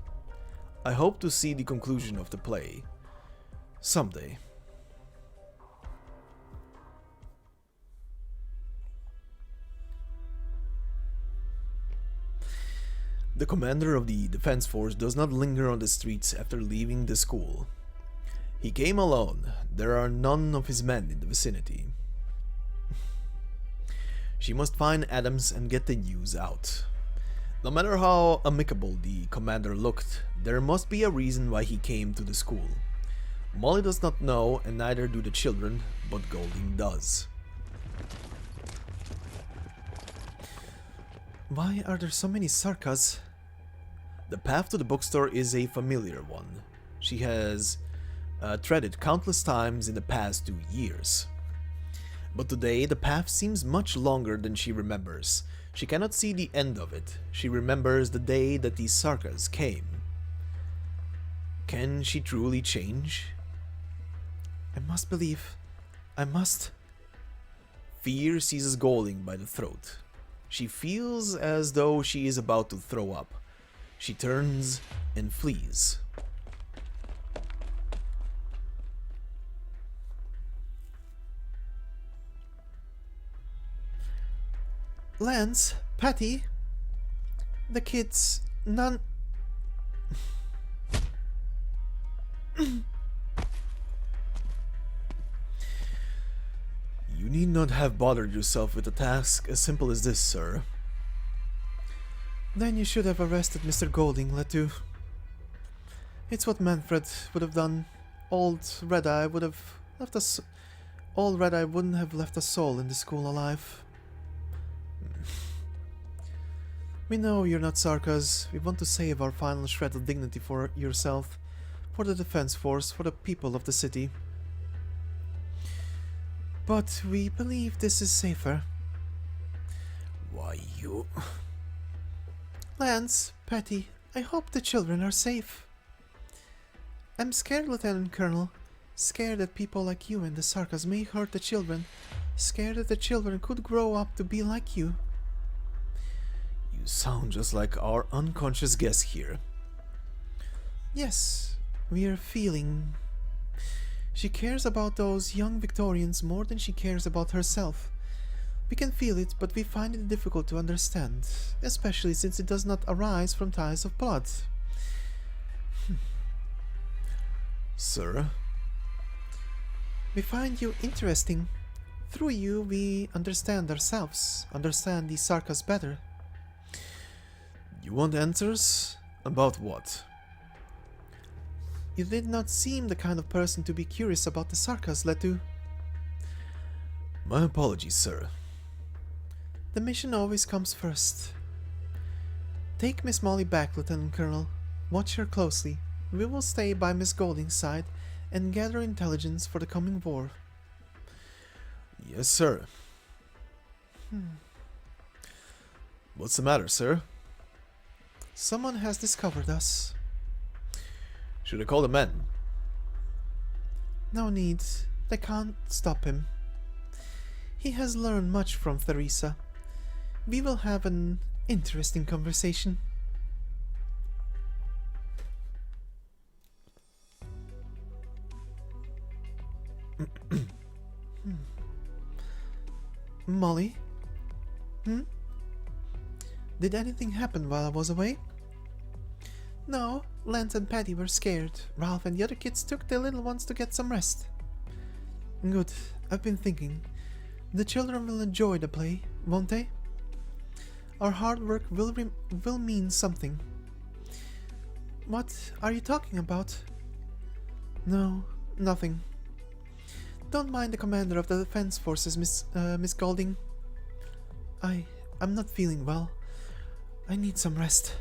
I hope to see the conclusion of the play someday. The commander of the defense force does not linger on the streets after leaving the school. He came alone. There are none of his men in the vicinity. She must find Adams and get the news out. No matter how amicable the commander looked, there must be a reason why he came to the school. Molly does not know, and neither do the children, but Golding does. Why are there so many Sarkas? The path to the bookstore is a familiar one. She has treaded countless times in the past 2 years. But today the path seems much longer than she remembers. She cannot see the end of it. She remembers the day that these Sarkas came. Can she truly change? I must believe. I must. Fear seizes Golding by the throat. She feels as though she is about to throw up. She turns and flees. Lance, Patty, the kids, none. You need not have bothered yourself with a task as simple as this, sir. Then you should have arrested Mr. Golding, Letu. It's what Manfred would have done. Old Red-Eye would have left us. Old Red-Eye wouldn't have left a soul in the school alive. We know you're not Sarkas. We want to save our final shred of dignity for yourself, for the defense force, for the people of the city. But we believe this is safer. Why, you... Lance, Patty, I hope the children are safe. I'm scared, Lieutenant Colonel. Scared that people like you and the Sarkas may hurt the children. Scared that the children could grow up to be like you. You sound just like our unconscious guest here. Yes, we are feeling... She cares about those young Victorians more than she cares about herself. We can feel it, but we find it difficult to understand, especially since it does not arise from ties of blood. Sir? We find you interesting. Through you, we understand ourselves, understand the Sarkas better. You want answers? About what? You did not seem the kind of person to be curious about the Sarkas, Letu. My apologies, sir. The mission always comes first. Take Miss Molly back, Lieutenant Colonel. Watch her closely. We will stay by Miss Golding's side and gather intelligence for the coming war. Yes, sir. What's the matter, sir? Someone has discovered us. Should I call the men? No need. They can't stop him. He has learned much from Theresa. We will have an interesting conversation. Molly? Did anything happen while I was away? No, Lance and Patty were scared. Ralph and the other kids took their little ones to get some rest. Good. I've been thinking. The children will enjoy the play, won't they? Our hard work will mean something. What are you talking about? No, nothing. Don't mind the commander of the defense forces, Miss Golding. I'm not feeling well. I need some rest.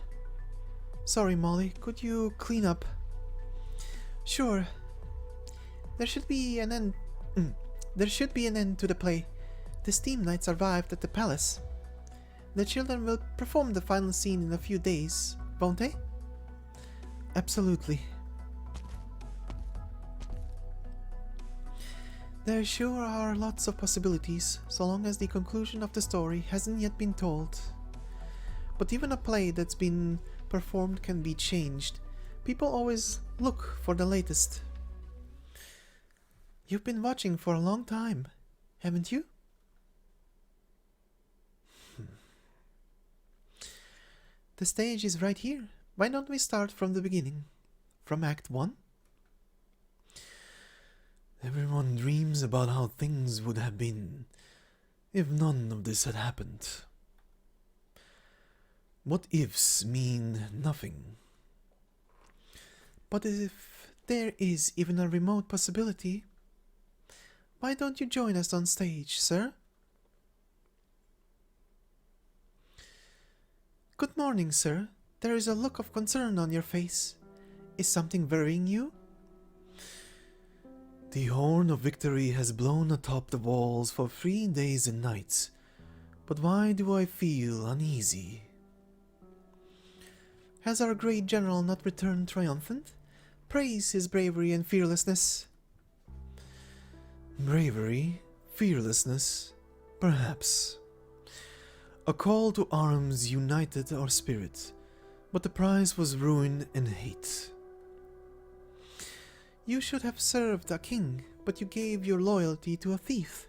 Sorry, Molly. Could you clean up? Sure. There should be an end. There should be an end to the play. The Steam Knights arrived at the palace. The children will perform the final scene in a few days, won't they? Absolutely. There sure are lots of possibilities, so long as the conclusion of the story hasn't yet been told. But even a play that's been performed can be changed. People always look for the latest. You've been watching for a long time, haven't you? The stage is right here. Why don't we start from the beginning? From Act 1? Everyone dreams about how things would have been if none of this had happened. What ifs mean nothing. But if there is even a remote possibility, why don't you join us on stage, sir? Good morning, sir. There is a look of concern on your face. Is something worrying you? The horn of victory has blown atop the walls for 3 days and nights, but why do I feel uneasy? Has our great general not returned triumphant? Praise his bravery and fearlessness. Bravery, fearlessness, perhaps. A call to arms united our spirit, but the prize was ruin and hate. You should have served a king, but you gave your loyalty to a thief.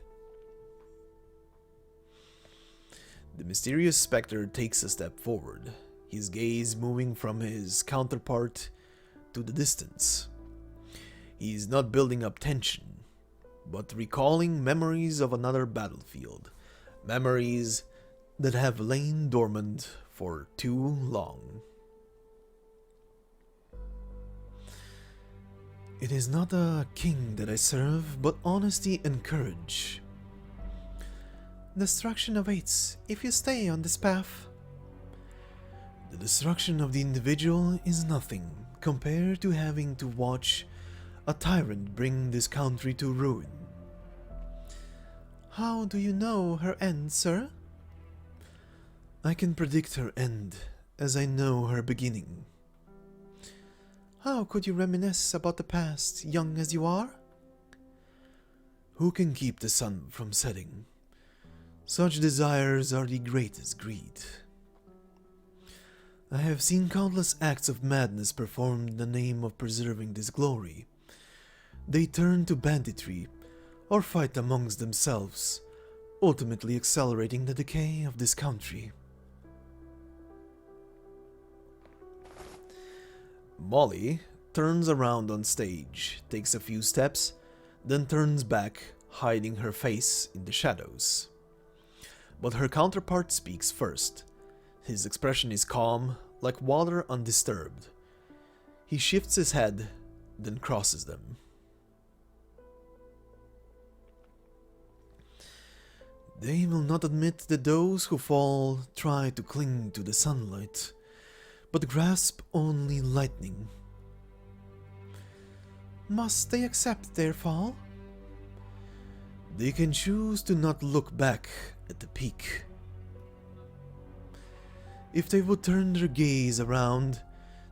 The mysterious spectre takes a step forward, his gaze moving from his counterpart to the distance. He is not building up tension, but recalling memories of another battlefield, memories that have lain dormant for too long. It is not a king that I serve, but honesty and courage. Destruction awaits if you stay on this path. The destruction of the individual is nothing compared to having to watch a tyrant bring this country to ruin. How do you know her end, sir? I can predict her end, as I know her beginning. How could you reminisce about the past, young as you are? Who can keep the sun from setting? Such desires are the greatest greed. I have seen countless acts of madness performed in the name of preserving this glory. They turn to banditry or fight amongst themselves, ultimately accelerating the decay of this country. Molly turns around on stage, takes a few steps, then turns back, hiding her face in the shadows. But her counterpart speaks first. His expression is calm, like water undisturbed. He shifts his head, then crosses them. They will not admit that those who fall try to cling to the sunlight, but grasp only lightning. Must they accept their fall? They can choose to not look back at the peak. If they would turn their gaze around,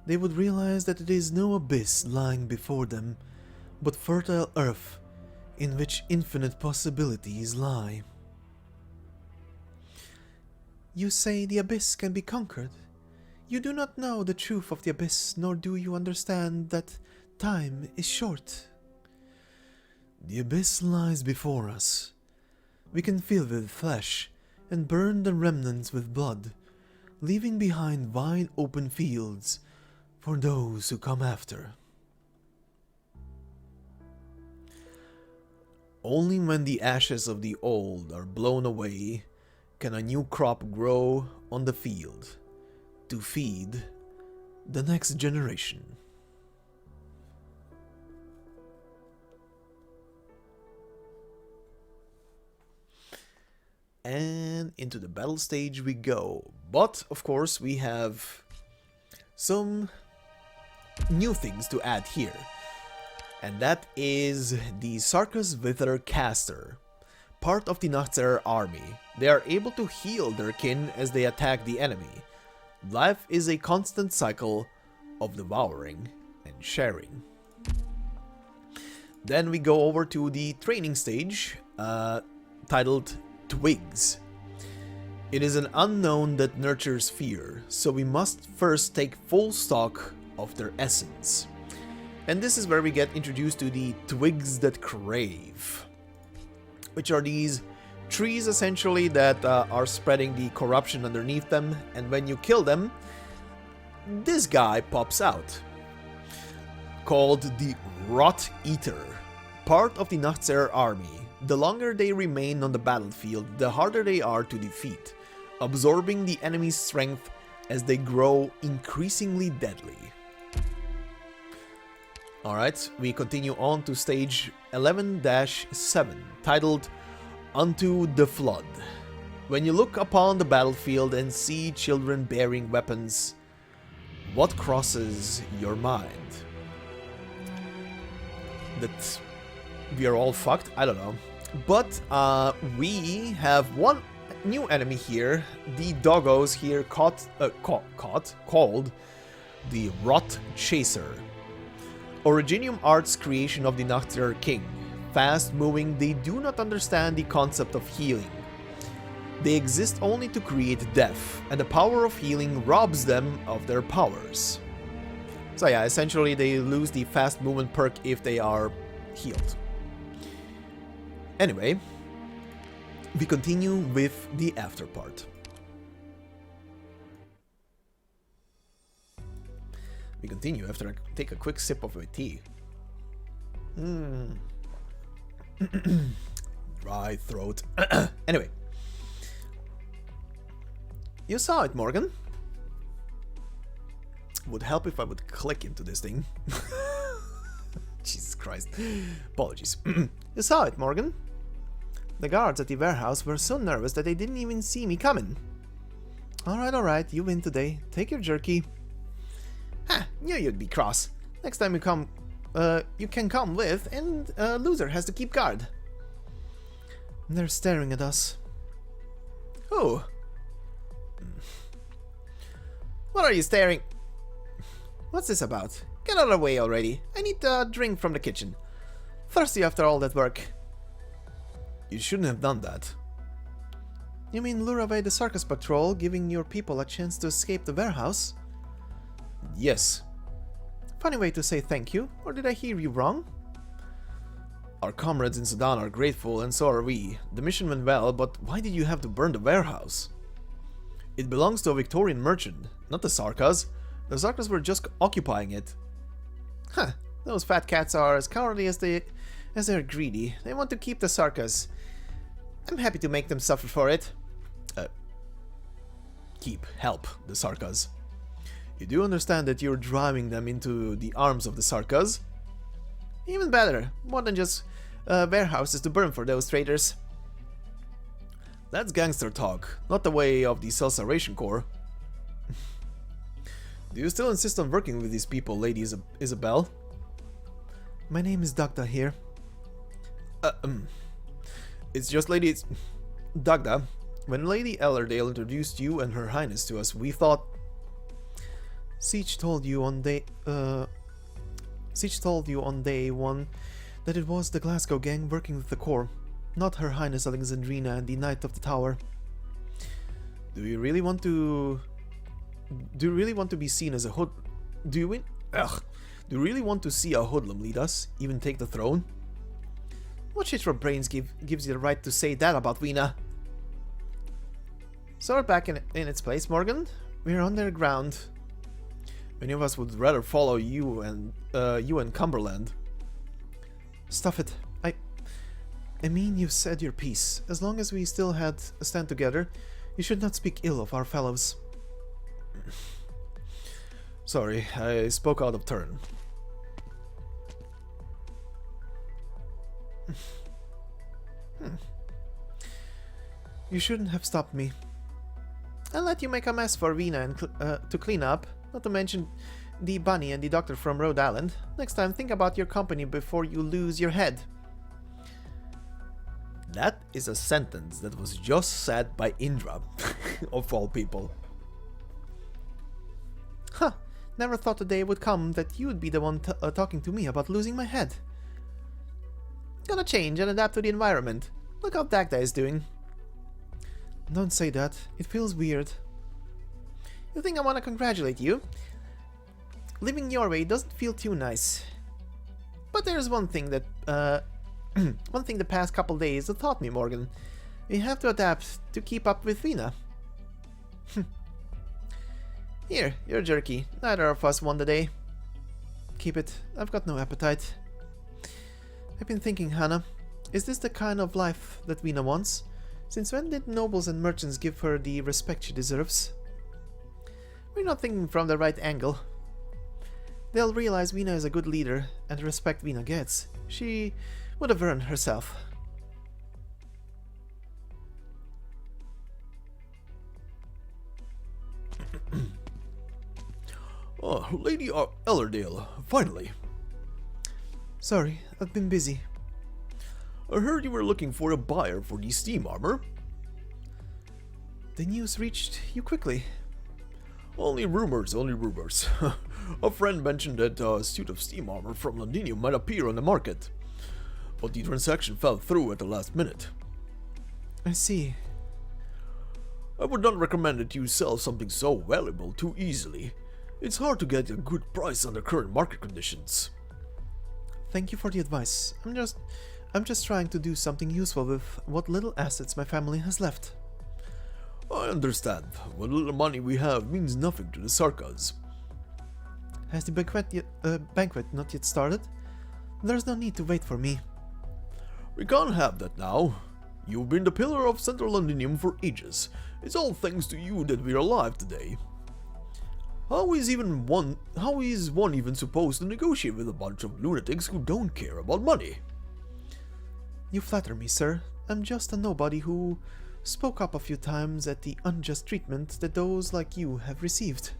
they would realize that it is no abyss lying before them, but fertile earth in which infinite possibilities lie. You say the abyss can be conquered. You do not know the truth of the abyss, nor do you understand that time is short. The abyss lies before us. We can fill it with flesh and burn the remnants with blood, leaving behind wide open fields for those who come after. Only when the ashes of the old are blown away can a new crop grow on the field to feed the next generation. And into the battle stage we go. But, of course, we have some new things to add here. And that is the Sarkis Wither Caster, part of the Nachtzer army. They are able to heal their kin as they attack the enemy. Life is a constant cycle of devouring and sharing. Then we go over to the training stage, titled Twigs. It is an unknown that nurtures fear, so we must first take full stock of their essence. And this is where we get introduced to the Twigs that crave, which are these trees essentially that are spreading the corruption underneath them, and when you kill them, this guy pops out, called the Rot Eater, part of the Nachtzer army. The longer they remain on the battlefield, the harder they are to defeat, absorbing the enemy's strength as they grow increasingly deadly. Alright, we continue on to stage 11-7, titled Unto the Flood. When you look upon the battlefield and see children bearing weapons, what crosses your mind? That we are all fucked. I don't know. But we have one new enemy here. The doggos here called the Rot Chaser. Originium Art's creation of the Nocturne King. Fast moving, they do not understand the concept of healing. They exist only to create death, and the power of healing robs them of their powers. So yeah, essentially they lose the fast movement perk if they are healed. Anyway, we continue with the after part. We continue after I take a quick sip of my tea. Dry throat. Anyway. You saw it, Morgan. Would help if I would click into this thing. Jesus Christ. Apologies. You saw it, Morgan. The guards at the warehouse were so nervous that they didn't even see me coming. Alright, you win today. Take your jerky. Ha, knew you'd be cross. Next time you come, you can come with, and loser has to keep guard. They're staring at us. Who? What are you staring? What's this about? Get out of the way already. I need a drink from the kitchen. Thirsty after all that work. You shouldn't have done that. You mean lure away the circus patrol, giving your people a chance to escape the warehouse? Yes. Funny way to say thank you, or did I hear you wrong? Our comrades in Sudan are grateful, and so are we. The mission went well, but why did you have to burn the warehouse? It belongs to a Victorian merchant, not the Sarkas. The Sarkas were just occupying it. Huh, those fat cats are as cowardly as they're greedy. They want to keep the Sarkas. I'm happy to make them suffer for it. Help the Sarkas. You do understand that you're driving them into the arms of the Sarkas? Even better, more than just warehouses to burn for those traitors. That's gangster talk, not the way of the Self-Salvation Corps. Do you still insist on working with these people, Lady Isabel? My name is Dagda here. It's just Lady Dagda. When Lady Ellerdale introduced you and Her Highness to us, we thought... Siege told you on day one that it was the Glasgow gang working with the Corps, not Her Highness Alexandrina and the Knight of the Tower. Do you really want to be seen as a hood? Do you really want to see a hoodlum lead us, even take the throne? What shit your brains gives you the right to say that about Weena? So we're back in its place, Morgan. We're underground. Many of us would rather follow you and Cumberland. Stuff it. I mean, you've said your piece. As long as we still had a stand together, you should not speak ill of our fellows. Sorry, I spoke out of turn. You shouldn't have stopped me. I'll let you make a mess for Weena and to clean up, not to mention the bunny and the doctor from Rhode Island. Next time, think about your company before you lose your head. That is a sentence that was just said by Indra, of all people. Huh, never thought the day would come that you would be the one talking to me about losing my head. Gonna change and adapt to the environment. Look how Dagda is doing. Don't say that, it feels weird. You think I wanna congratulate you? Living your way doesn't feel too nice. But there's one thing that, one thing the past couple days have taught me, Morgan. We have to adapt to keep up with Weena. Here, your jerky. Neither of us won the day. Keep it. I've got no appetite. I've been thinking, Hannah. Is this the kind of life that Weena wants? Since when did nobles and merchants give her the respect she deserves? We're not thinking from the right angle. They'll realize Weena is a good leader, and the respect Weena gets, she would have earned herself. Oh, Lady Ellerdale, finally. Sorry, I've been busy. I heard you were looking for a buyer for the steam armor. The news reached you quickly. Only rumors, only rumors. A friend mentioned that a suit of steam armor from Londinium might appear on the market, but the transaction fell through at the last minute. I see. I would not recommend that you sell something so valuable too easily. It's hard to get a good price under current market conditions. Thank you for the advice. I'm just trying to do something useful with what little assets my family has left. I understand. What little money we have means nothing to the Sarkas. Has the banquet not yet started? There's no need to wait for me. We can't have that now. You've been the pillar of Central Londinium for ages. It's all thanks to you that we're alive today. How is one even supposed to negotiate with a bunch of lunatics who don't care about money? You flatter me, sir. I'm just a nobody who spoke up a few times at the unjust treatment that those like you have received.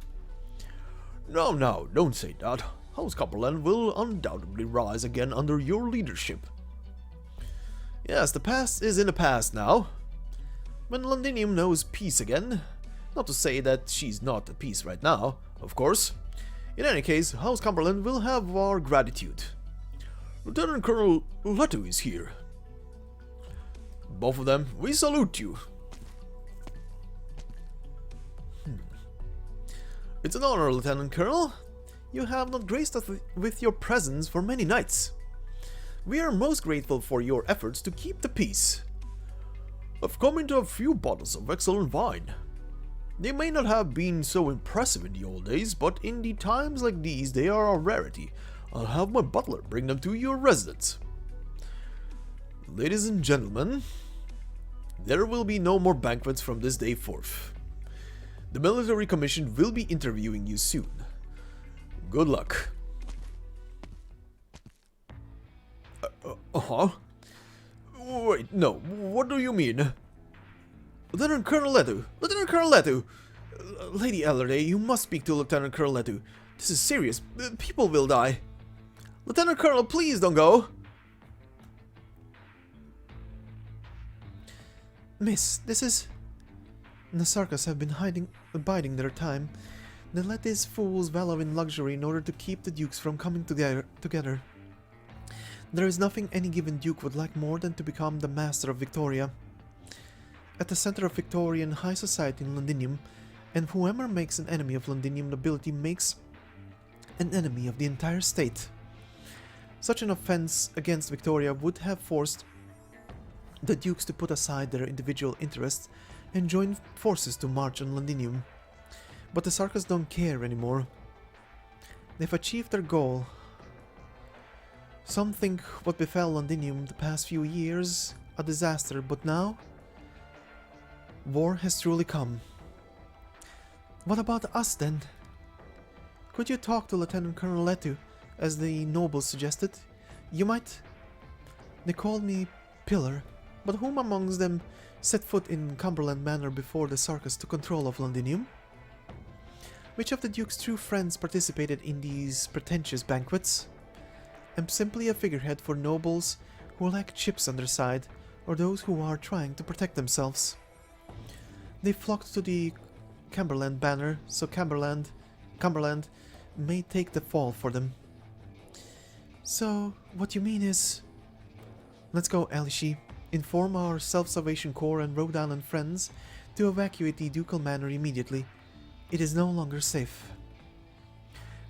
No, don't say that. House Cumberland will undoubtedly rise again under your leadership. Yes, the past is in the past now. When Londinium knows peace again, not to say that she's not at peace right now, of course. In any case, House Cumberland will have our gratitude. Lieutenant Colonel Leto is here. Both of them, we salute you. It's an honor, Lieutenant Colonel. You have not graced us with your presence for many nights. We are most grateful for your efforts to keep the peace. I've come into a few bottles of excellent wine. They may not have been so impressive in the old days, but in the times like these they are a rarity. I'll have my butler bring them to your residence. Ladies and gentlemen, there will be no more banquets from this day forth. The military commission will be interviewing you soon. Good luck. Wait, no, what do you mean? Lieutenant Colonel Leto! Lieutenant Colonel Leto! Lady Ellerday, you must speak to Lieutenant Colonel Leto. This is serious. People will die. Lieutenant Colonel, please don't go! Miss, this is... The Sarkas have been biding their time. They let these fools wallow in luxury in order to keep the dukes from coming together. There is nothing any given duke would like more than to become the master of Victoria. At the center of Victorian high society in Londinium, and whoever makes an enemy of Londinium nobility makes an enemy of the entire state. Such an offense against Victoria would have forced the dukes to put aside their individual interests and join forces to march on Londinium. But the Sarkas don't care anymore. They've achieved their goal. Some think what befell Londinium the past few years a disaster, but now war has truly come. What about us then? Could you talk to Lieutenant Colonel Leto, as the nobles suggested? You might... They called me Pillar, but whom amongst them set foot in Cumberland Manor before the Sarkas took control of Londinium? Which of the Duke's true friends participated in these pretentious banquets? I'm simply a figurehead for nobles who lack chips on their side, or those who are trying to protect themselves. They flocked to the Cumberland banner, so Cumberland may take the fall for them. So, what you mean is... Let's go, Alishi. Inform our Self-Salvation Corps and Rhode Island friends to evacuate the Ducal Manor immediately. It is no longer safe.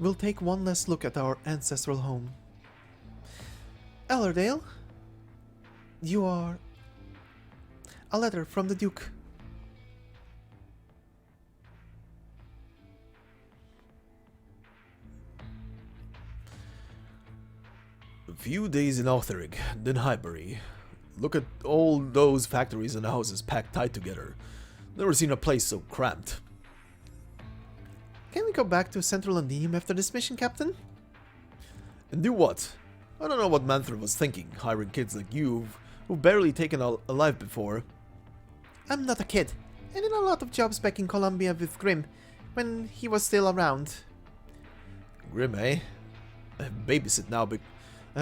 We'll take one last look at our ancestral home. Ellerdale? You are... A letter from the Duke. A few days in Autheric, then Highbury. Look at all those factories and houses packed tight together. Never seen a place so cramped. Can we go back to Central Londinium after this mission, Captain? And do what? I don't know what Manfred was thinking, hiring kids like you, who've barely taken a life before. I'm not a kid. I did a lot of jobs back in Colombia with Grimm, when he was still around. Grimm, I have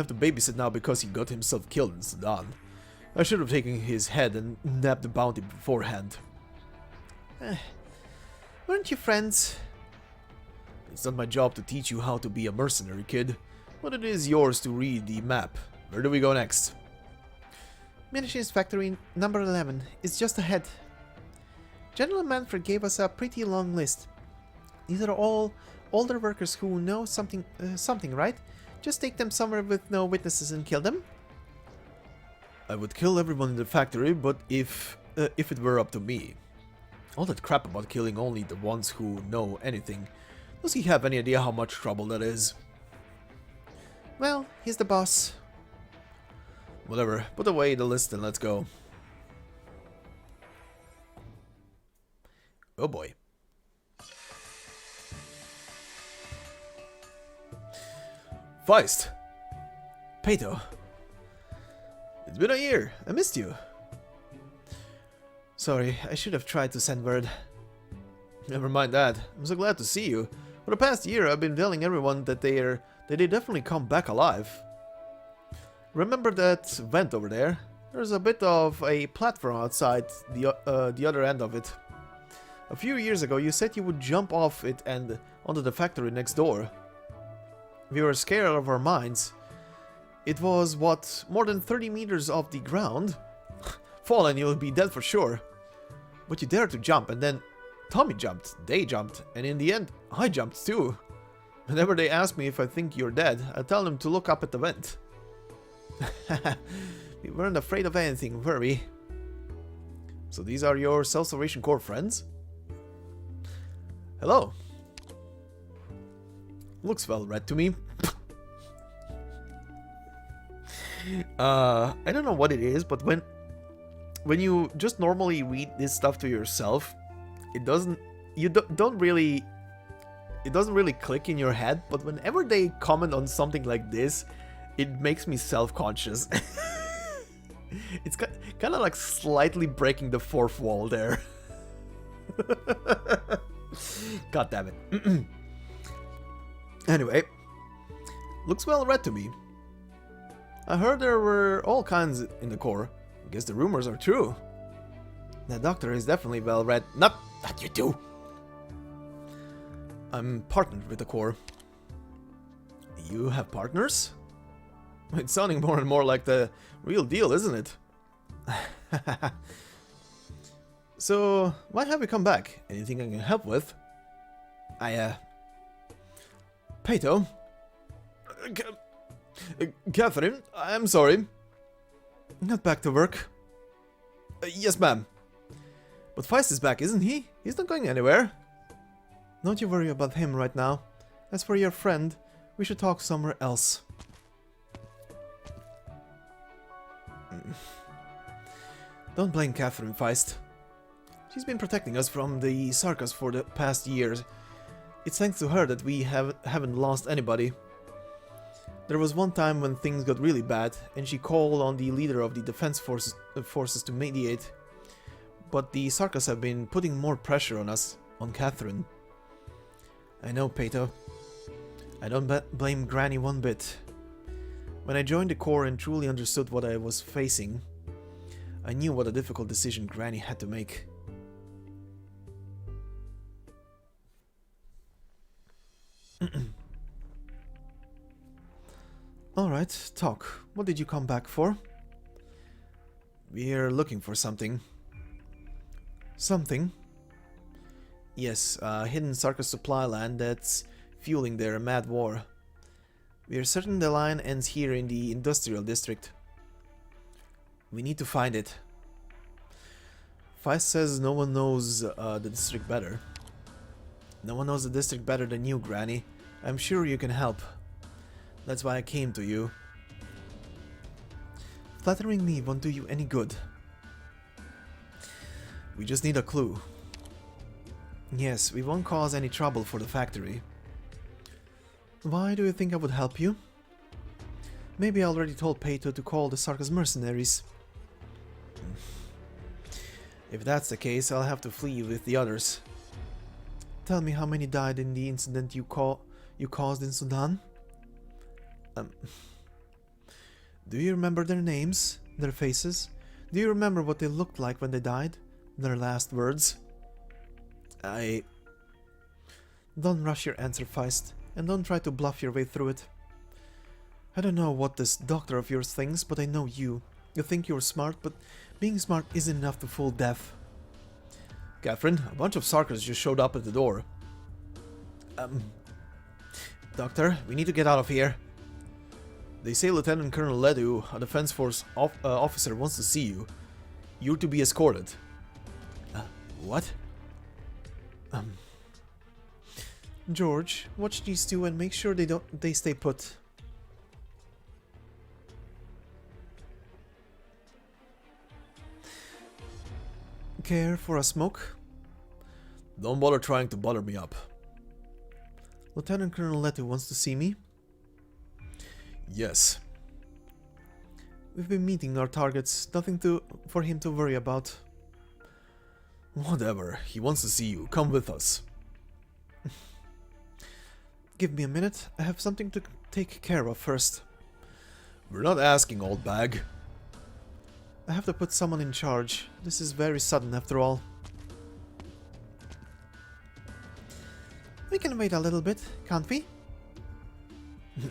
to babysit now because he got himself killed in Sudan. I should have taken his head and nabbed the bounty beforehand. Weren't you friends? It's not my job to teach you how to be a mercenary, kid, but it is yours to read the map. Where do we go next? Munitions factory number 11 is just ahead. General Manfred gave us a pretty long list. These are all older workers who know something, right? Just take them somewhere with no witnesses and kill them? I would kill everyone in the factory, but if it were up to me. All that crap about killing only the ones who know anything. Does he have any idea how much trouble that is? Well, he's the boss. Whatever, put away the list and let's go. Oh boy. Feist! Pato. It's been a year. I missed you. Sorry, I should have tried to send word. Never mind that. I'm so glad to see you. For the past year, I've been telling everyone that they definitely come back alive. Remember that vent over there? There's a bit of a platform outside the other end of it. A few years ago, you said you would jump off it and onto the factory next door. We were scared out of our minds. It was, what, more than 30 meters off the ground? Fall and you'll be dead for sure. But you dared to jump, and then Tommy jumped, they jumped, and in the end, I jumped too. Whenever they ask me if I think you're dead, I tell them to look up at the vent. We weren't afraid of anything, were we? So these are your Self-Salvation Corps friends? Hello. Looks well read to me. I don't know what it is, but when you just normally read this stuff to yourself, it doesn't really click in your head, but whenever they comment on something like this, it makes me self-conscious. It's kind of like slightly breaking the fourth wall there. God damn it. Anyway, looks well read to me. I heard there were all kinds in the Corps. Guess the rumors are true. That doctor is definitely well read. Not that you do. I'm partnered with the Corps. You have partners? It's sounding more and more like the real deal, isn't it? So, why have you come back? Anything I can help with? Pato? Catherine, I'm sorry. Not back to work. Yes, ma'am. But Feist is back, isn't he? He's not going anywhere. Don't you worry about him right now. As for your friend, we should talk somewhere else. Don't blame Catherine, Feist. She's been protecting us from the Sarkas for the past years. It's thanks to her that we haven't lost anybody. There was one time when things got really bad, and she called on the leader of the defense forces to mediate. But the Sarkas have been putting more pressure on us, on Catherine. I know, Pato. I don't blame Granny one bit. When I joined the Corps and truly understood what I was facing, I knew what a difficult decision Granny had to make. Alright, talk. What did you come back for? We're looking for something. Something? Yes, a hidden Sarkas supply land that's fueling their mad war. We are certain the line ends here in the industrial district. We need to find it. Feist says no one knows the district better. No one knows the district better than you, Granny. I'm sure you can help. That's why I came to you. Flattering me won't do you any good. We just need a clue. Yes, we won't cause any trouble for the factory. Why do you think I would help you? Maybe I already told Pato to call the Sarkas mercenaries. If that's the case, I'll have to flee with the others. Tell me how many died in the incident you caused in Sudan? Do you remember their names, their faces? Do you remember what they looked like when they died? Their last words? I... Don't rush your answer, Feist, and don't try to bluff your way through it. I don't know what this doctor of yours thinks, but I know you. You think you're smart, but being smart isn't enough to fool death. Catherine, a bunch of Sarkers just showed up at the door. Doctor, we need to get out of here. They say Lieutenant Colonel Ledu, a Defense Force officer, wants to see you. You're to be escorted. What? George, watch these two and make sure they stay put. Care for a smoke? Don't bother trying to butter me up. Lieutenant Colonel Letu wants to see me? Yes. We've been meeting our targets, nothing for him to worry about. Whatever, he wants to see you. Come with us. Give me a minute, I have something to take care of first. We're not asking, old bag. I have to put someone in charge. This is very sudden after all. We can wait a little bit, can't we?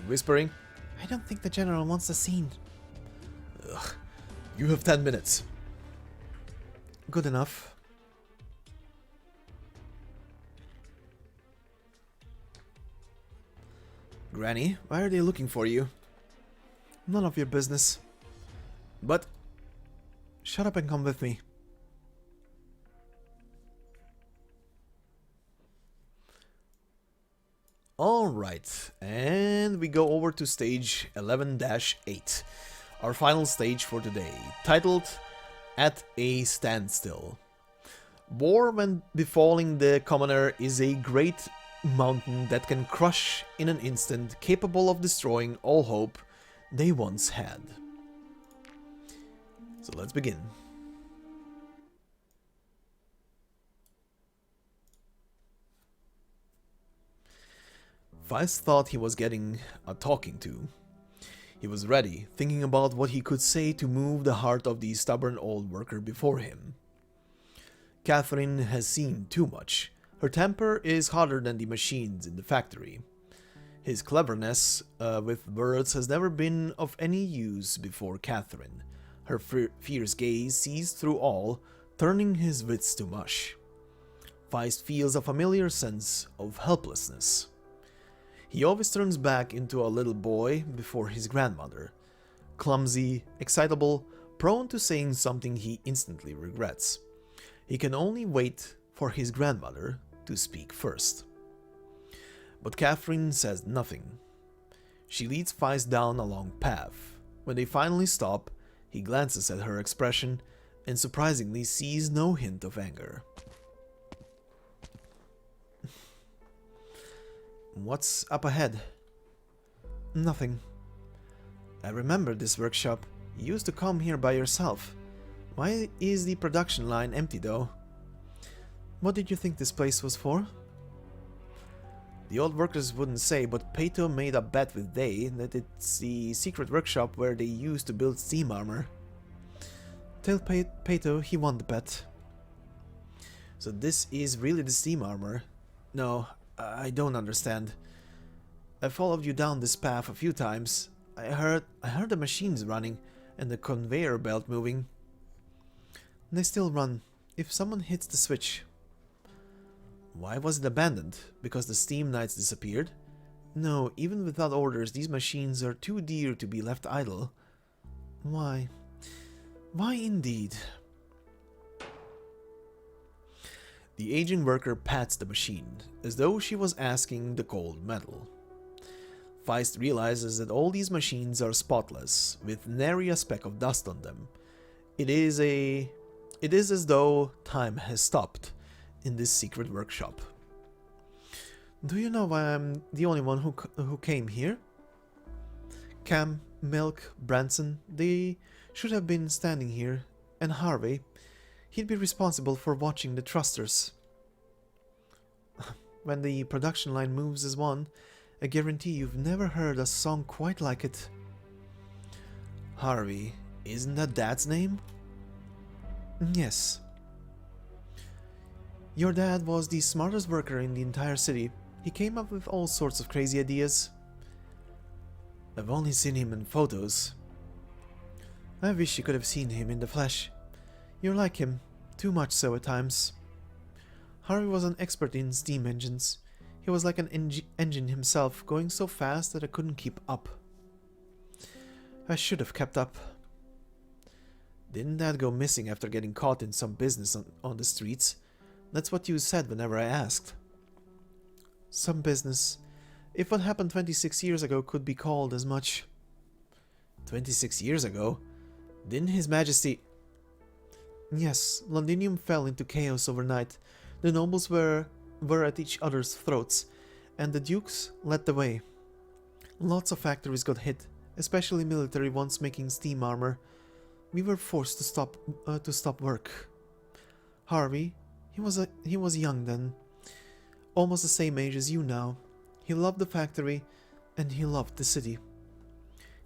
Whispering. I don't think the general wants a scene. Ugh. You have 10 minutes. Good enough. Granny, why are they looking for you? None of your business. But... Shut up and come with me. Alright, and we go over to stage 11-8, our final stage for today, titled At a Standstill. War, when befalling the commoner, is a great mountain that can crush in an instant, capable of destroying all hope they once had. So let's begin. Feist thought he was getting a talking to. He was ready, thinking about what he could say to move the heart of the stubborn old worker before him. Catherine has seen too much. Her temper is hotter than the machines in the factory. His cleverness with words has never been of any use before Catherine. Her fierce gaze sees through all, turning his wits to mush. Feist feels a familiar sense of helplessness. He always turns back into a little boy before his grandmother. Clumsy, excitable, prone to saying something he instantly regrets. He can only wait for his grandmother to speak first. But Catherine says nothing. She leads Feist down a long path. When they finally stop, he glances at her expression and surprisingly sees no hint of anger. What's up ahead? Nothing. I remember this workshop. You used to come here by yourself. Why is the production line empty though? What did you think this place was for? The old workers wouldn't say, but Pato made a bet with Day that it's the secret workshop where they used to build steam armor. Tell Pato he won the bet. So this is really the steam armor? No, I don't understand. I followed you down this path a few times. I heard the machines running and the conveyor belt moving. They still run, if someone hits the switch. Why was it abandoned? Because the steam knights disappeared? No, even without orders, these machines are too dear to be left idle. Why? Why indeed? The aging worker pats the machine, as though she was asking the cold metal. Feist realizes that all these machines are spotless, with nary a speck of dust on them. It is as though time has stopped in this secret workshop. Do you know why I'm the only one who came here? Cam, Milk, Branson, they should have been standing here, and Harvey, he'd be responsible for watching the thrusters. When the production line moves as one, I guarantee you've never heard a song quite like it. Harvey, isn't that Dad's name? Yes. Your dad was the smartest worker in the entire city. He came up with all sorts of crazy ideas. I've only seen him in photos. I wish you could have seen him in the flesh. You're like him, too much so at times. Harvey was an expert in steam engines. He was like an engine himself, going so fast that I couldn't keep up. I should have kept up. Didn't Dad go missing after getting caught in some business on the streets? That's what you said whenever I asked. Some business. If what happened 26 years ago could be called as much. 26 years ago? Didn't His Majesty... Yes, Londinium fell into chaos overnight. The nobles were at each other's throats, and the dukes led the way. Lots of factories got hit, especially military ones making steam armor. We were forced to stop work. Harvey, he was young then, almost the same age as you now. He loved the factory, and he loved the city.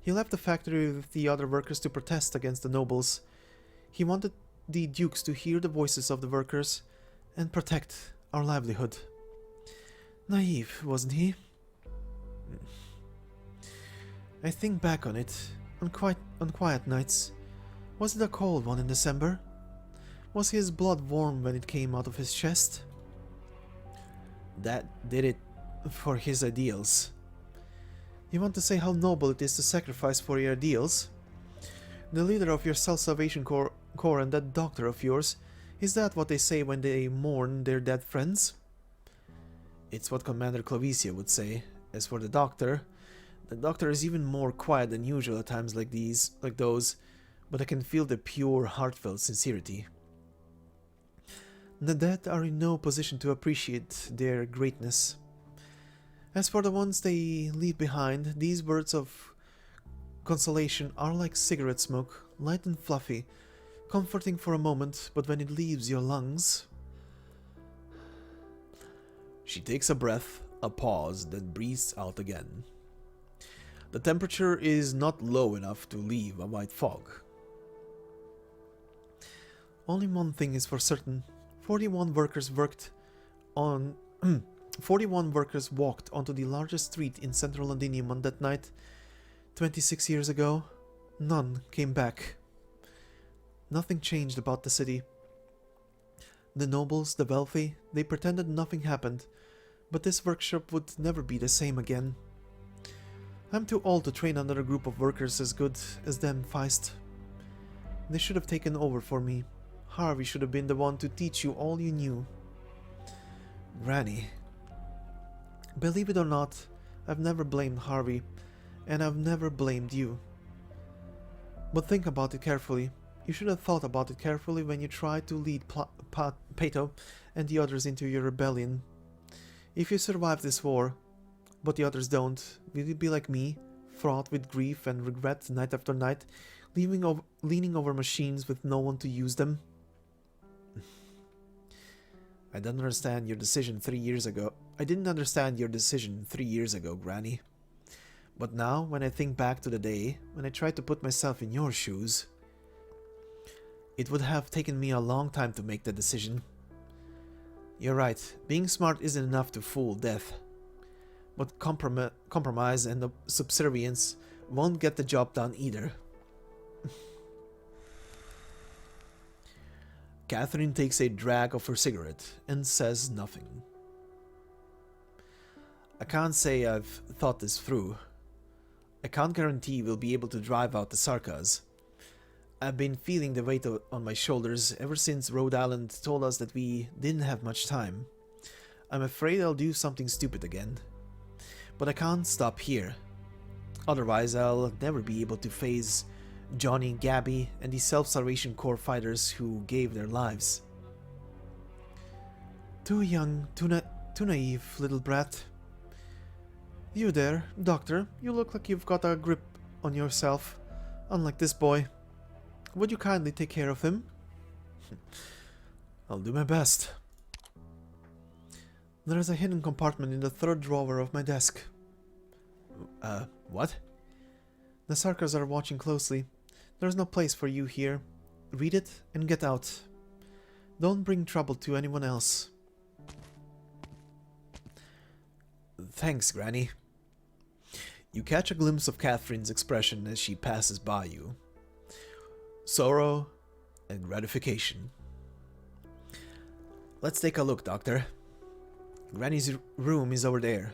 He left the factory with the other workers to protest against the nobles. He wanted the dukes to hear the voices of the workers and protect our livelihood. Naive, wasn't he? I think back on it, on quiet nights. Was it a cold one in December? Was his blood warm when it came out of his chest? Dad did it for his ideals. You want to say how noble it is to sacrifice for your ideals? The leader of your Self-Salvation Corps and that doctor of yours, is that what they say when they mourn their dead friends? It's what Commander Clovicia would say. As for the doctor is even more quiet than usual at times like those, but I can feel the pure, heartfelt sincerity. The dead are in no position to appreciate their greatness. As for the ones they leave behind, these words of consolation are like cigarette smoke, light and fluffy, comforting for a moment, but when it leaves your lungs... She takes a breath, a pause, then breathes out again. The temperature is not low enough to leave a white fog. Only one thing is for certain. 41 workers walked onto the largest street in central Londinium on that night 26 years ago. None came back. Nothing changed about the city. The nobles, the wealthy, they pretended nothing happened, but this workshop would never be the same again. I'm too old to train another group of workers as good as them, Feist. They should have taken over for me. Harvey should have been the one to teach you all you knew. Granny. Believe it or not, I've never blamed Harvey, and I've never blamed you. But think about it carefully. You should have thought about it carefully when you tried to lead Pato and the others into your rebellion. If you survive this war, but the others don't, will you be like me, fraught with grief and regret night after night, leaning over machines with no one to use them? I didn't understand your decision 3 years ago. Granny. But now, when I think back to the day when I tried to put myself in your shoes, it would have taken me a long time to make that decision. You're right, being smart isn't enough to fool death. But compromise and subservience won't get the job done either. Catherine takes a drag of her cigarette and says nothing. I can't say I've thought this through. I can't guarantee we'll be able to drive out the Sarkas. I've been feeling the weight on my shoulders ever since Rhode Island told us that we didn't have much time. I'm afraid I'll do something stupid again. But I can't stop here. Otherwise I'll never be able to face Johnny, Gabby, and the Self-Salvation Corps fighters who gave their lives. Too young, too naive, little brat. You there, Doctor, you look like you've got a grip on yourself, unlike this boy. Would you kindly take care of him? I'll do my best. There is a hidden compartment in the third drawer of my desk. What? The Sarkars are watching closely. There's no place for you here. read it, and get out. Don't bring trouble to anyone else. Thanks, Granny. You catch a glimpse of Catherine's expression as she passes by you. Sorrow and gratification. Let's take a look, Doctor. Granny's room is over there.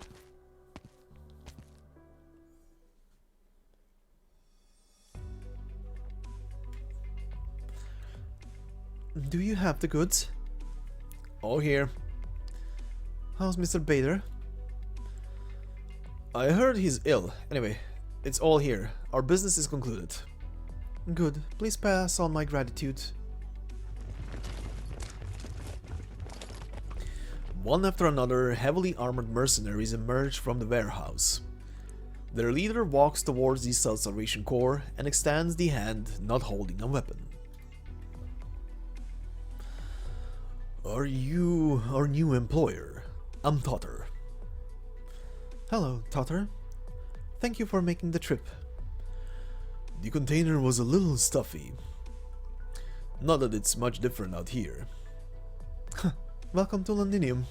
Do you have the goods? All here. How's Mr. Bader? I heard he's ill. Anyway, it's all here. Our business is concluded. Good. Please pass on my gratitude. One after another, heavily armored mercenaries emerge from the warehouse. Their leader walks towards the Self-Salvation Corps and extends the hand, not holding a weapon. Are you our new employer? I'm Totter. Hello, Totter. Thank you for making the trip. The container was a little stuffy. Not that it's much different out here. Welcome to Londinium.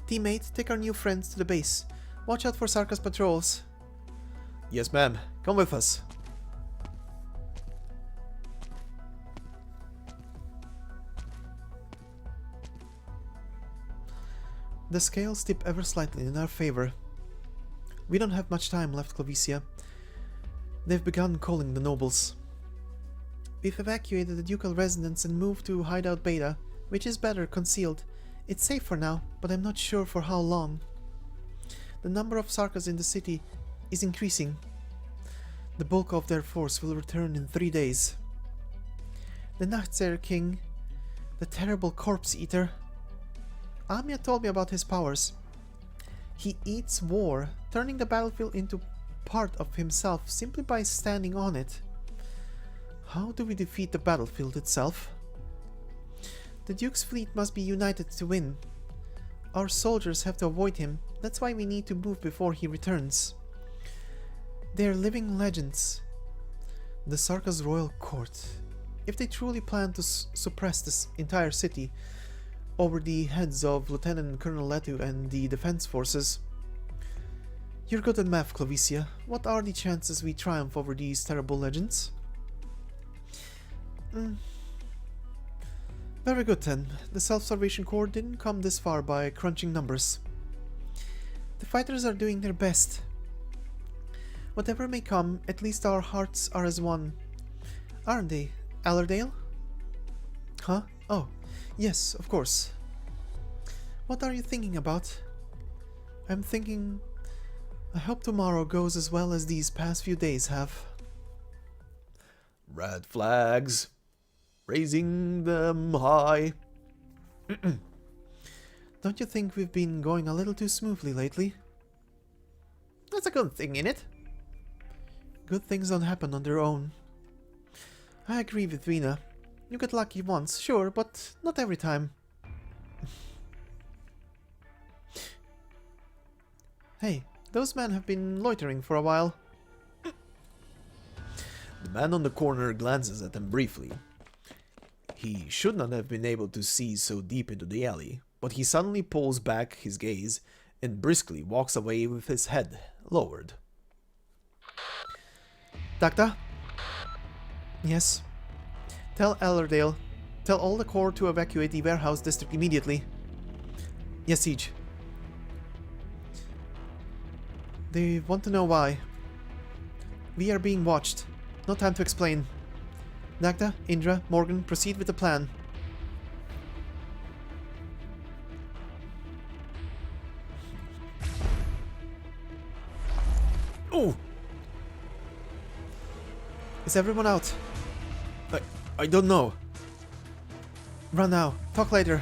Teammate, take our new friends to the base. Watch out for Sarka's patrols. Yes, ma'am. Come with us. The scales tip ever slightly in our favor. We don't have much time left, Clovicia. They've begun calling the nobles. We've evacuated the ducal residence and moved to Hideout Beta, which is better concealed. It's safe for now, but I'm not sure for how long. The number of Sarkas in the city is increasing. The bulk of their force will return in 3 days. The Nachtzer King, the terrible corpse eater. Amia told me about his powers. He eats war, turning the battlefield into part of himself simply by standing on it. How do we defeat the battlefield itself? The Duke's fleet must be united to win. Our soldiers have to avoid him. That's why we need to move before he returns. They're living legends. The Sarka's royal court. If they truly plan to suppress this entire city over the heads of Lieutenant Colonel Letu and the defense forces. You're good at math, Clovicia. What are the chances we triumph over these terrible legends? Very good then. The Self-Salvation Corps didn't come this far by crunching numbers. The fighters are doing their best. Whatever may come, at least our hearts are as one. Aren't they, Allerdale? Huh? Oh, yes, of course. What are you thinking about? I'm thinking... I hope tomorrow goes as well as these past few days have. Red flags. Raising them high. Don't you think we've been going a little too smoothly lately? That's a good thing, innit? Good things don't happen on their own. I agree with Vina. You get lucky once, sure, but not every time. Hey, those men have been loitering for a while. The man on the corner glances at them briefly. He should not have been able to see so deep into the alley, but he suddenly pulls back his gaze and briskly walks away with his head lowered. Dacta? Yes. Tell Allerdale. Tell all the Corps to evacuate the warehouse district immediately. Yes, Siege. They want to know why. We are being watched. No time to explain. Dacta, Indra, Morgan, proceed with the plan. Oh! Is everyone out? I don't know. Run now. Talk later.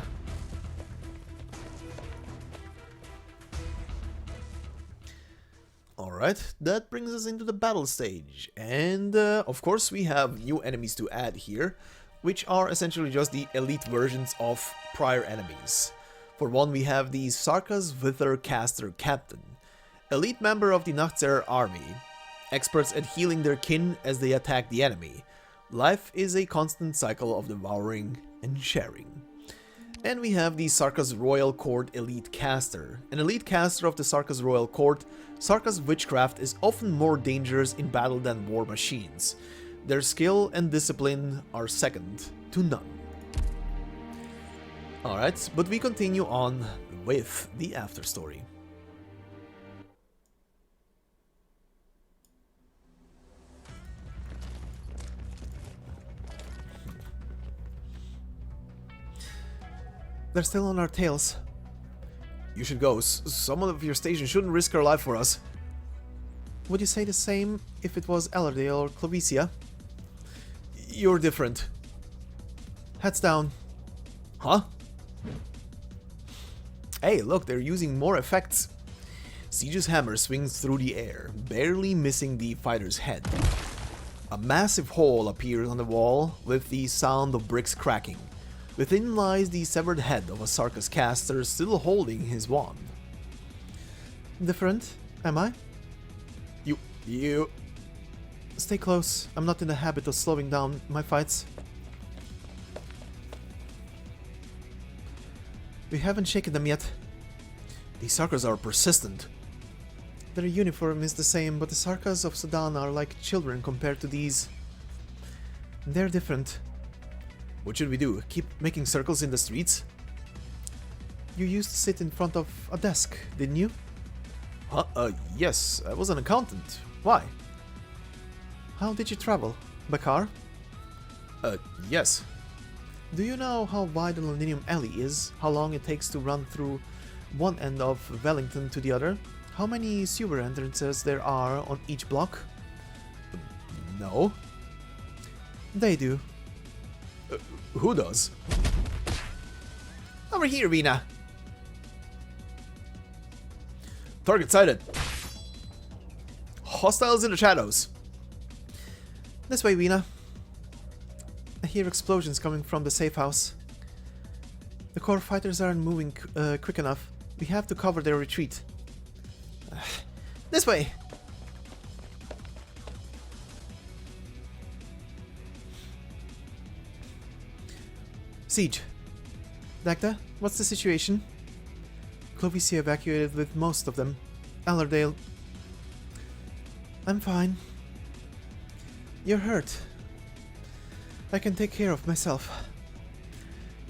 Alright, that brings us into the battle stage. And of course we have new enemies to add here, which are essentially just the elite versions of prior enemies. For one, we have the Sarka's Wither Caster Captain, elite member of the Nachtzer army, experts at healing their kin as they attack the enemy, Life is a constant cycle of devouring and sharing. And we have the Sarka's Royal Court Elite Caster. An elite caster of the Sarka's Royal Court, Sarka's witchcraft is often more dangerous in battle than war machines. Their skill and discipline are second to none. Alright, but we continue on with the afterstory. They're still on our tails. You should go. Someone of your station shouldn't risk her life for us. Would you say the same if it was Ellardale or Clovicia? You're different. Heads down. Huh? Hey, look, they're using more effects. Siege's hammer swings through the air, barely missing the fighter's head. A massive hole appears on the wall with the sound of bricks cracking. Within lies the severed head of a Sarka's caster still holding his wand. Different, am I? You... Stay close. I'm not in the habit of slowing down my fights. We haven't shaken them yet. These Sarkas are persistent. Their uniform is the same, but the Sarkas of Sudan are like children compared to these. They're different. What should we do? Keep making circles in the streets? You used to sit in front of a desk, didn't you? Huh? Yes, I was an accountant. Why? How did you travel? By car? Yes. Do you know how wide the Londinium Alley is? How long it takes to run through one end of Wellington to the other? How many sewer entrances there are on each block? No. They do. Who does? Over here, Vina. Target sighted. Hostiles in the shadows. This way, Vina. I hear explosions coming from the safe house. The core fighters aren't moving quick enough. We have to cover their retreat. This way! Siege. Dagda, what's the situation? Clovicia evacuated with most of them. Ellardale. I'm fine. You're hurt. I can take care of myself.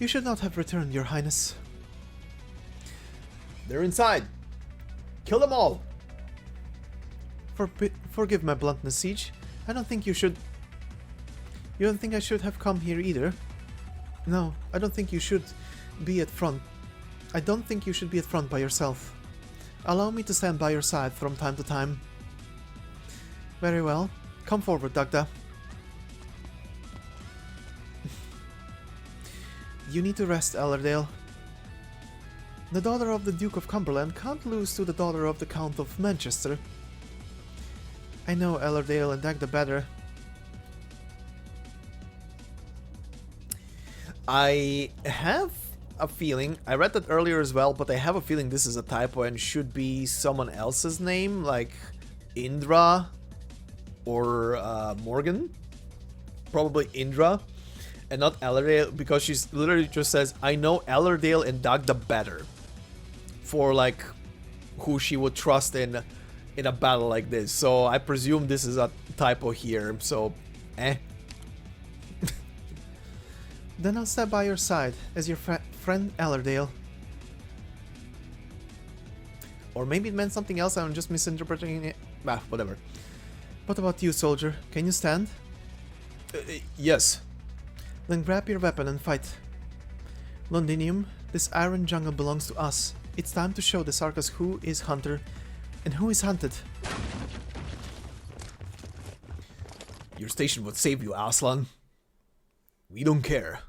You should not have returned, Your Highness. They're inside. Kill them all. Forgive my bluntness, Siege. I don't think you should... You don't think I should have come here either? No, I don't think you should be at front. I don't think you should be at front by yourself. Allow me to stand by your side from time to time. Very well. Come forward, Dagda. You need to rest, Ellardale. The daughter of the Duke of Cumberland can't lose to the daughter of the Count of Manchester. I know Ellardale and Dagda better. I have a feeling, I read that earlier as well, but I have a feeling this is a typo and should be someone else's name, like Indra or Morgan. Probably Indra and not Ellardale, because she's literally just says, I know Ellardale and Dagda better. For like who she would trust in a battle like this. So I presume this is a typo here, so Then I'll step by your side as your friend Ellardale. Or maybe it meant something else, I'm just misinterpreting it. Bah, whatever. What about you, soldier? Can you stand? Yes. Then grab your weapon and fight. Londinium, this iron jungle belongs to us. It's time to show the Sarkas who is hunter and who is hunted. Your station would save you, Aslan. We don't care.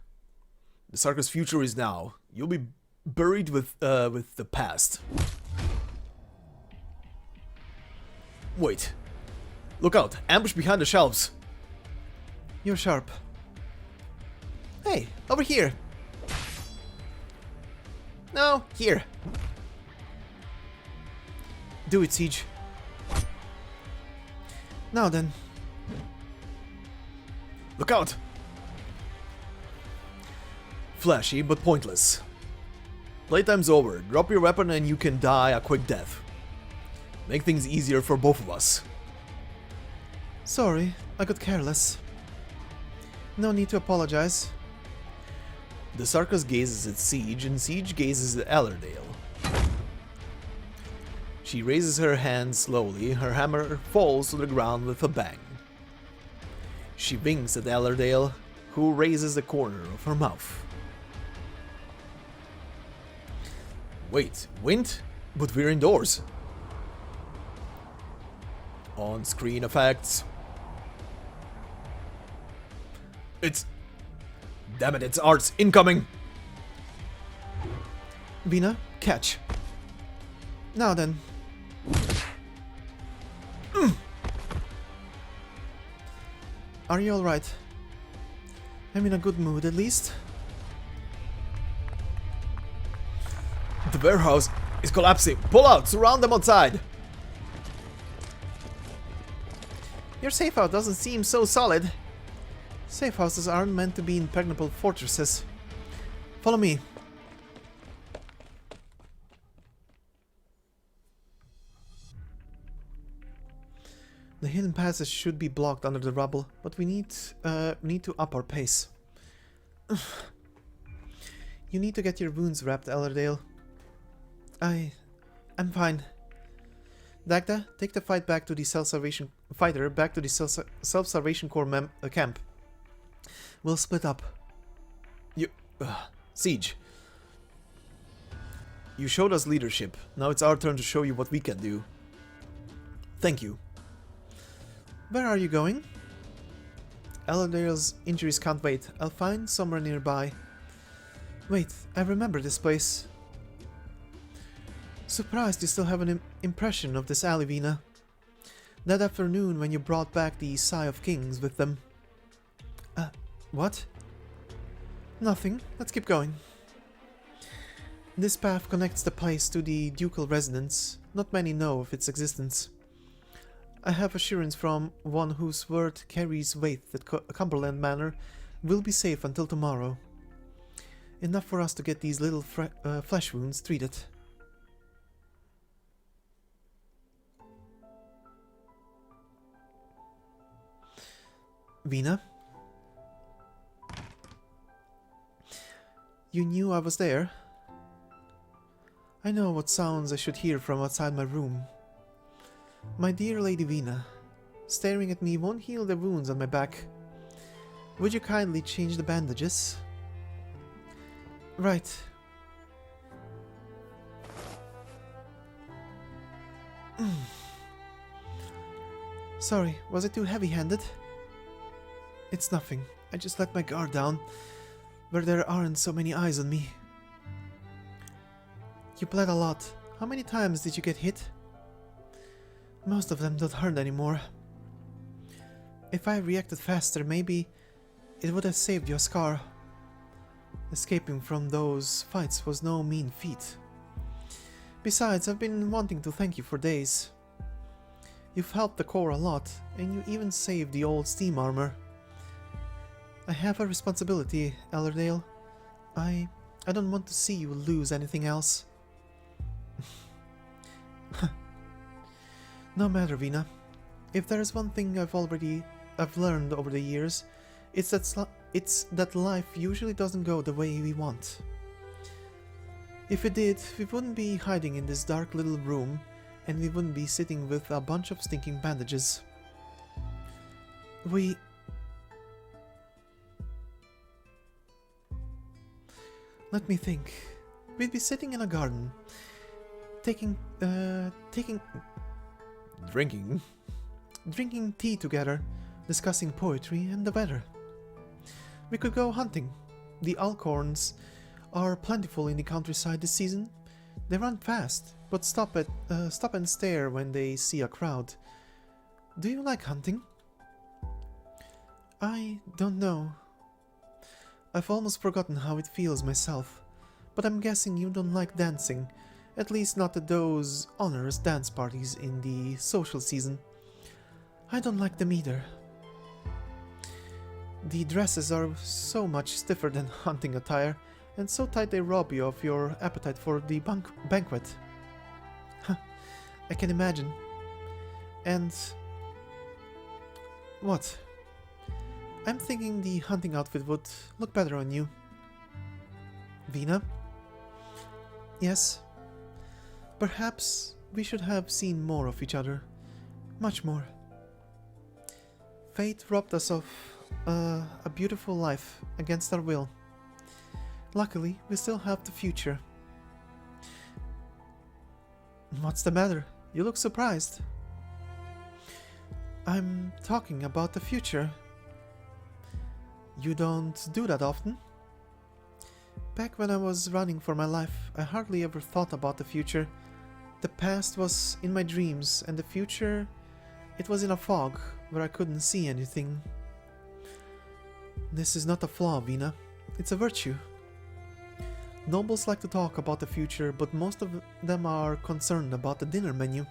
The Sarka's future is now. You'll be buried with the past. Wait. Look out. Ambush behind the shelves. You're sharp. Hey, over here. No, here. Do it, Siege. Now then. Look out! Flashy, but pointless. Playtime's over. Drop your weapon and you can die a quick death. Make things easier for both of us. Sorry, I got careless. No need to apologize. The Sarkis gazes at Siege, and Siege gazes at Ellerdale. She raises her hand slowly, her hammer falls to the ground with a bang. She winks at Ellerdale, who raises the corner of her mouth. Wait, wind? But we're indoors. On-screen effects. Damn it, it's arts incoming! Vina, catch. Now then. Are you alright? I'm in a good mood, at least. The warehouse is collapsing. Pull out! Surround them outside! Your safe house doesn't seem so solid. Safe houses aren't meant to be impregnable fortresses. Follow me. The hidden passage should be blocked under the rubble, but we need to up our pace. You need to get your wounds wrapped, Ellerdale. I'm fine. Dagda, take the fight back to the self-salvation fighter back to the self-salvation corps camp. We'll split up. Siege. You showed us leadership. Now it's our turn to show you what we can do. Thank you. Where are you going? Ellerdale's injuries can't wait. I'll find somewhere nearby. Wait, I remember this place. Surprised you still have an impression of this alley, Vina. That afternoon when you brought back the Sigh of Kings with them. What? Nothing. Let's keep going. This path connects the place to the ducal residence. Not many know of its existence. I have assurance from one whose word carries weight that Cumberland Manor will be safe until tomorrow. Enough for us to get these little flesh wounds treated. Vina? You knew I was there? I know what sounds I should hear from outside my room. My dear Lady Vina, staring at me won't heal the wounds on my back. Would you kindly change the bandages? Right. Sorry, was I too heavy-handed? It's nothing. I just let my guard down, where there aren't so many eyes on me. You bled a lot. How many times did you get hit? Most of them don't hurt anymore. If I reacted faster, maybe it would have saved you a scar. Escaping from those fights was no mean feat. Besides, I've been wanting to thank you for days. You've helped the Corps a lot, and you even saved the old steam armor. I have a responsibility, Ellerdale. I don't want to see you lose anything else. No matter, Vina. If there is one thing I've learned over the years, it's that life usually doesn't go the way we want. If it did, we wouldn't be hiding in this dark little room, and we wouldn't be sitting with a bunch of stinking bandages. Let me think. We'd be sitting in a garden, drinking tea together, discussing poetry and the weather. We could go hunting. The alcorns are plentiful in the countryside this season. They run fast, but stop and stare when they see a crowd. Do you like hunting? I don't know. I've almost forgotten how it feels myself, but I'm guessing you don't like dancing, at least not at those onerous dance parties in the social season. I don't like them either. The dresses are so much stiffer than hunting attire, and so tight they rob you of your appetite for the banquet. I can imagine. And... what? I'm thinking the hunting outfit would look better on you. Vina? Yes. Perhaps we should have seen more of each other. Much more. Fate robbed us of a beautiful life against our will. Luckily, we still have the future. What's the matter? You look surprised. I'm talking about the future. You don't do that often? Back when I was running for my life, I hardly ever thought about the future. The past was in my dreams, and the future, it was in a fog where I couldn't see anything. This is not a flaw, Vina. It's a virtue. Nobles like to talk about the future, but most of them are concerned about the dinner menu.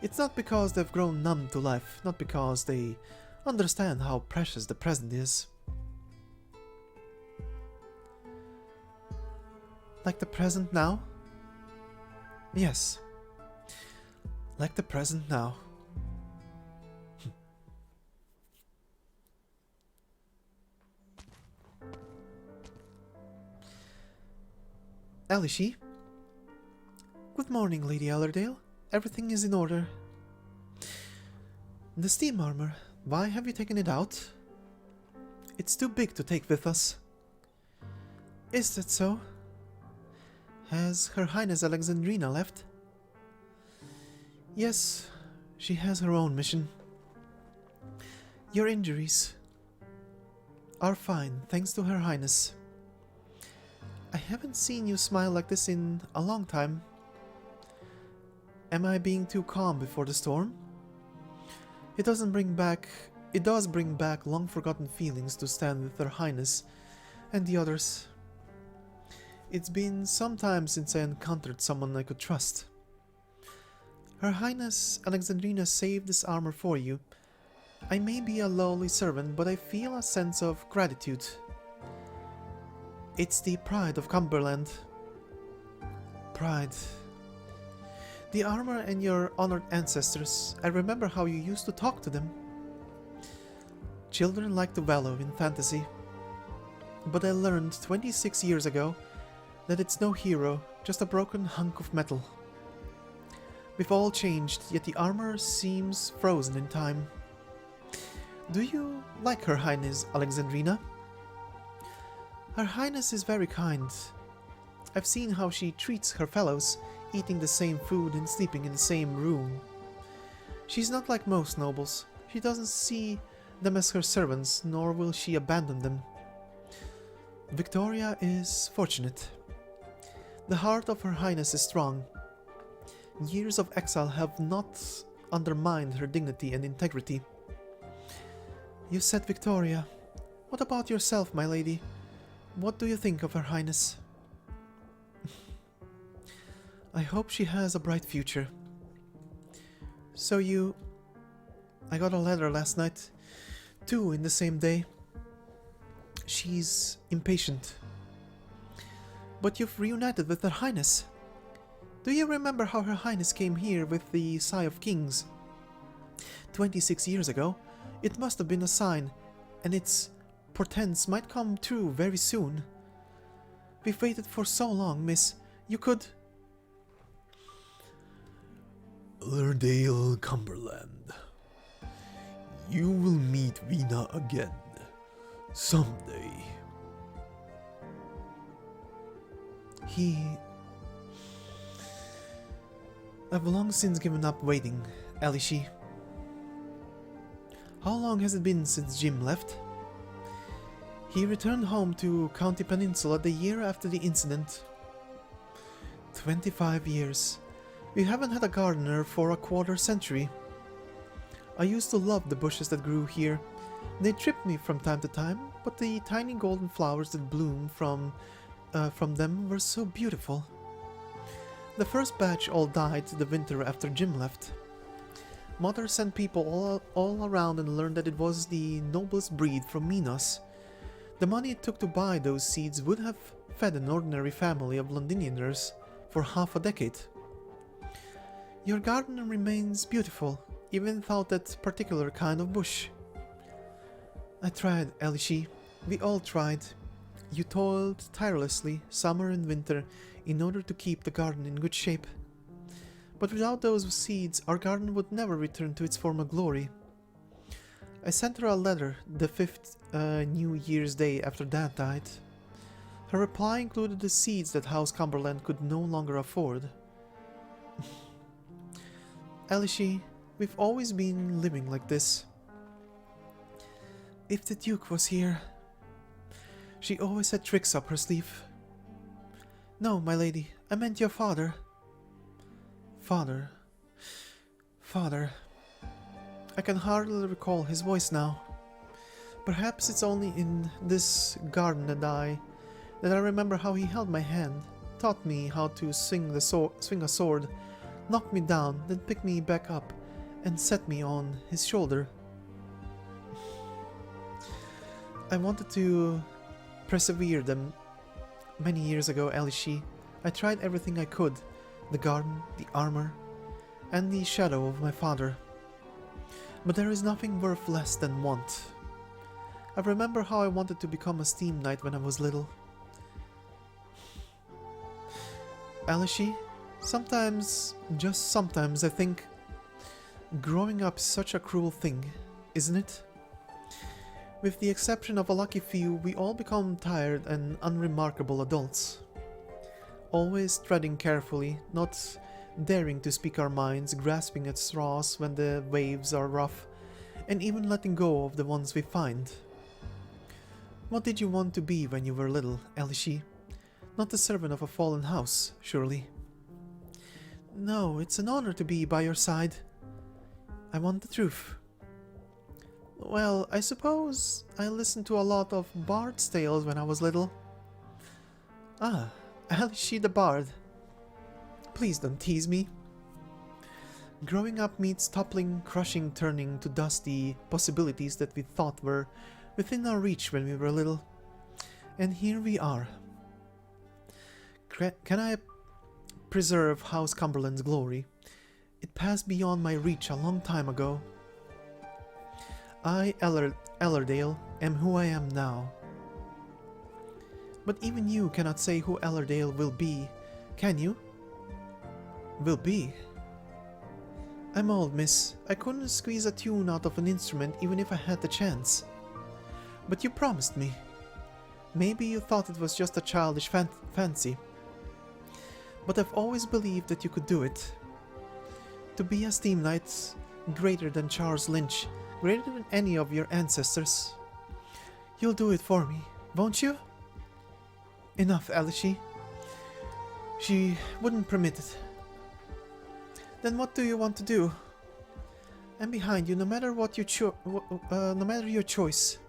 It's not because they've grown numb to life, not because they understand how precious the present is. Like the present now? Yes. Like the present now. Alishi? Good morning, Lady Allerdale. Everything is in order. The steam armor. Why have you taken it out? It's too big to take with us. Is that so? Has Her Highness Alexandrina left? Yes, she has her own mission. Your injuries are fine, thanks to Her Highness. I haven't seen you smile like this in a long time. Am I being too calm before the storm? It does bring back long-forgotten feelings to stand with Her Highness and the others. It's been some time since I encountered someone I could trust. Her Highness Alexandrina saved this armor for you. I may be a lowly servant, but I feel a sense of gratitude. It's the pride of Cumberland. Pride. The armor and your honored ancestors, I remember how you used to talk to them. Children like to wallow in fantasy. But I learned 26 years ago that it's no hero, just a broken hunk of metal. We've all changed, yet the armor seems frozen in time. Do you like Her Highness Alexandrina? Her Highness is very kind. I've seen how she treats her fellows, eating the same food and sleeping in the same room. She's not like most nobles. She doesn't see them as her servants, nor will she abandon them. Victoria is fortunate. The heart of Her Highness is strong. Years of exile have not undermined her dignity and integrity. You said Victoria. What about yourself, my lady? What do you think of Her Highness? I hope she has a bright future. So I got a letter last night. 2 in the same day. She's impatient. But you've reunited with Her Highness. Do you remember how Her Highness came here with the Sigh of Kings? 26 years ago, it must have been a sign, and its portents might come true very soon. We've waited for so long, miss. You could... Allerdale, Cumberland. You will meet Vina again. Someday. I've long since given up waiting, Alishi. How long has it been since Jim left? He returned home to County Peninsula the year after the incident. 25 years. We haven't had a gardener for a quarter century. I used to love the bushes that grew here. They tripped me from time to time, but the tiny golden flowers that bloomed from them were so beautiful. The first batch all died the winter after Jim left. Mother sent people all around and learned that it was the noblest breed from Minos. The money it took to buy those seeds would have fed an ordinary family of Londinianers for half a decade. Your garden remains beautiful, even without that particular kind of bush. I tried, Elishi. We all tried. You toiled tirelessly, summer and winter, in order to keep the garden in good shape. But without those seeds, our garden would never return to its former glory. I sent her a letter the 5th New Year's Day after Dad died. Her reply included the seeds that House Cumberland could no longer afford. Elishi, we've always been living like this. If the Duke was here... She always had tricks up her sleeve. No, my lady, I meant your father. Father. I can hardly recall his voice now. Perhaps it's only in this garden that I remember how he held my hand, taught me how to swing a sword, knocked me down, then picked me back up, and set me on his shoulder. I wanted to persevere them many years ago, Elishi. I tried everything I could. The garden, the armor, and the shadow of my father. But there is nothing worth less than want. I remember how I wanted to become a steam knight when I was little. Elishi, sometimes, just sometimes, I think growing up is such a cruel thing, isn't it? With the exception of a lucky few, we all become tired and unremarkable adults. Always treading carefully, not daring to speak our minds, grasping at straws when the waves are rough, and even letting go of the ones we find. What did you want to be when you were little, Elishi? Not the servant of a fallen house, surely. No, it's an honor to be by your side. I want the truth. Well, I suppose I listened to a lot of bard's tales when I was little. Ah, Elishi the Bard. Please don't tease me. Growing up means toppling, crushing, turning to dusty possibilities that we thought were within our reach when we were little. And here we are. Can I preserve House Cumberland's glory? It passed beyond my reach a long time ago. I, Ellerdale, am who I am now. But even you cannot say who Ellerdale will be, can you? Will be? I'm old, miss. I couldn't squeeze a tune out of an instrument even if I had the chance. But you promised me. Maybe you thought it was just a childish fancy. But I've always believed that you could do it. To be a steam knight, greater than Charles Lynch, greater than any of your ancestors. You'll do it for me, won't you? Enough, Elishi. She wouldn't permit it. Then what do you want to do? I'm behind you, no matter what no matter your choice.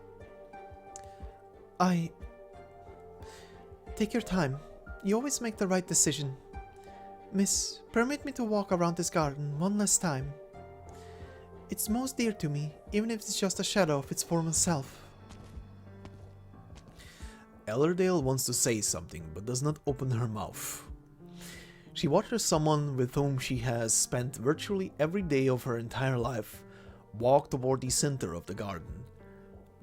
Take your time. You always make the right decision. Miss, permit me to walk around this garden one last time. It's most dear to me, even if it's just a shadow of its former self. Ellerdale wants to say something, but does not open her mouth. She watches someone with whom she has spent virtually every day of her entire life walk toward the center of the garden.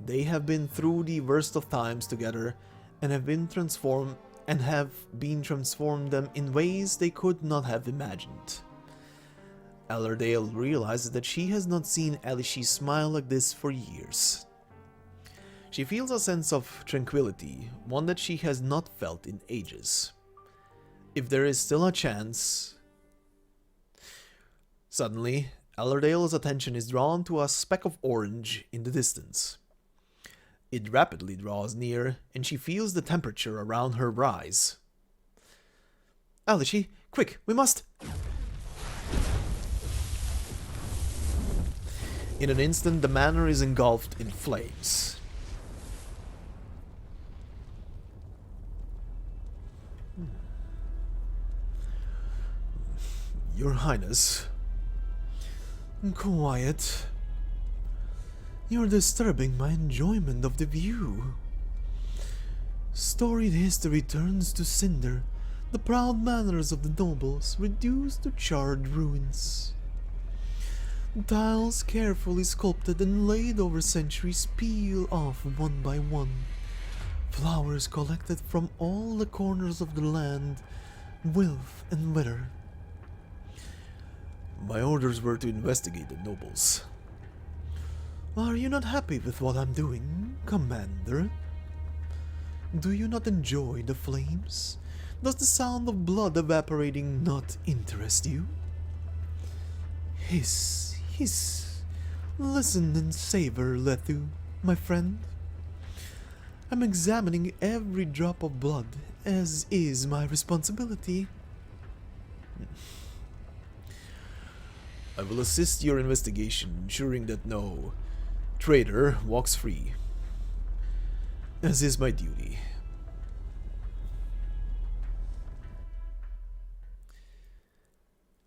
They have been through the worst of times together and have been transformed them in ways they could not have imagined. Ellerdale realizes that she has not seen Elishi smile like this for years. She feels a sense of tranquility, one that she has not felt in ages. If there is still a chance... Suddenly, Ellerdale's attention is drawn to a speck of orange in the distance. It rapidly draws near, and she feels the temperature around her rise. Elishi, quick, we must... In an instant, the manor is engulfed in flames. Your Highness, Quiet. You're disturbing my enjoyment of the view. Storied history turns to cinder, the proud manners of the nobles reduced to charred ruins. Tiles carefully sculpted and laid over centuries peel off one by one. Flowers collected from all the corners of the land wilt and wither. My orders were to investigate the nobles. Are you not happy with what I'm doing, Commander? Do you not enjoy the flames? Does the sound of blood evaporating not interest you? Hiss, hiss. Listen and savor, Lethu, my friend. I'm examining every drop of blood, as is my responsibility. I will assist your investigation, ensuring that no traitor walks free, as is my duty.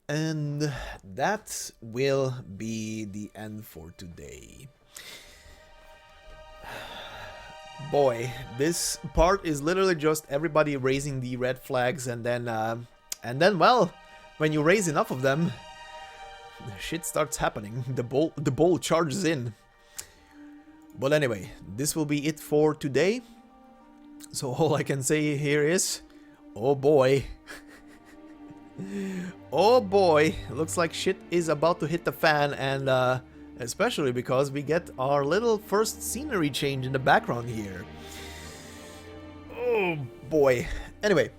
And that will be the end for today. Boy, this part is literally just everybody raising the red flags, and then well, when you raise enough of them, shit starts happening. The bowl charges in. But anyway, this will be it for today. So all I can say here is, oh boy. Oh boy, looks like shit is about to hit the fan, and especially because we get our little first scenery change in the background here. Oh boy. Anyway,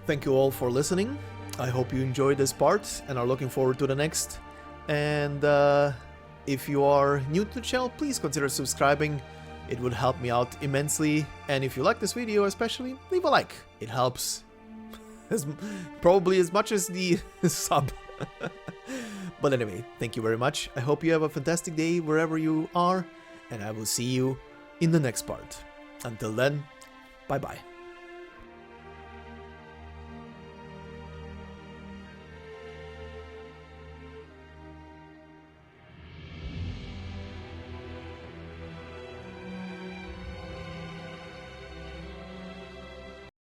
thank you all for listening. I hope you enjoyed this part and are looking forward to the next. And if you are new to the channel, please consider subscribing. It would help me out immensely. And if you like this video especially, leave a like. It helps probably as much as the sub. But anyway, thank you very much. I hope you have a fantastic day wherever you are, and I will see you in the next part. Until then, bye bye.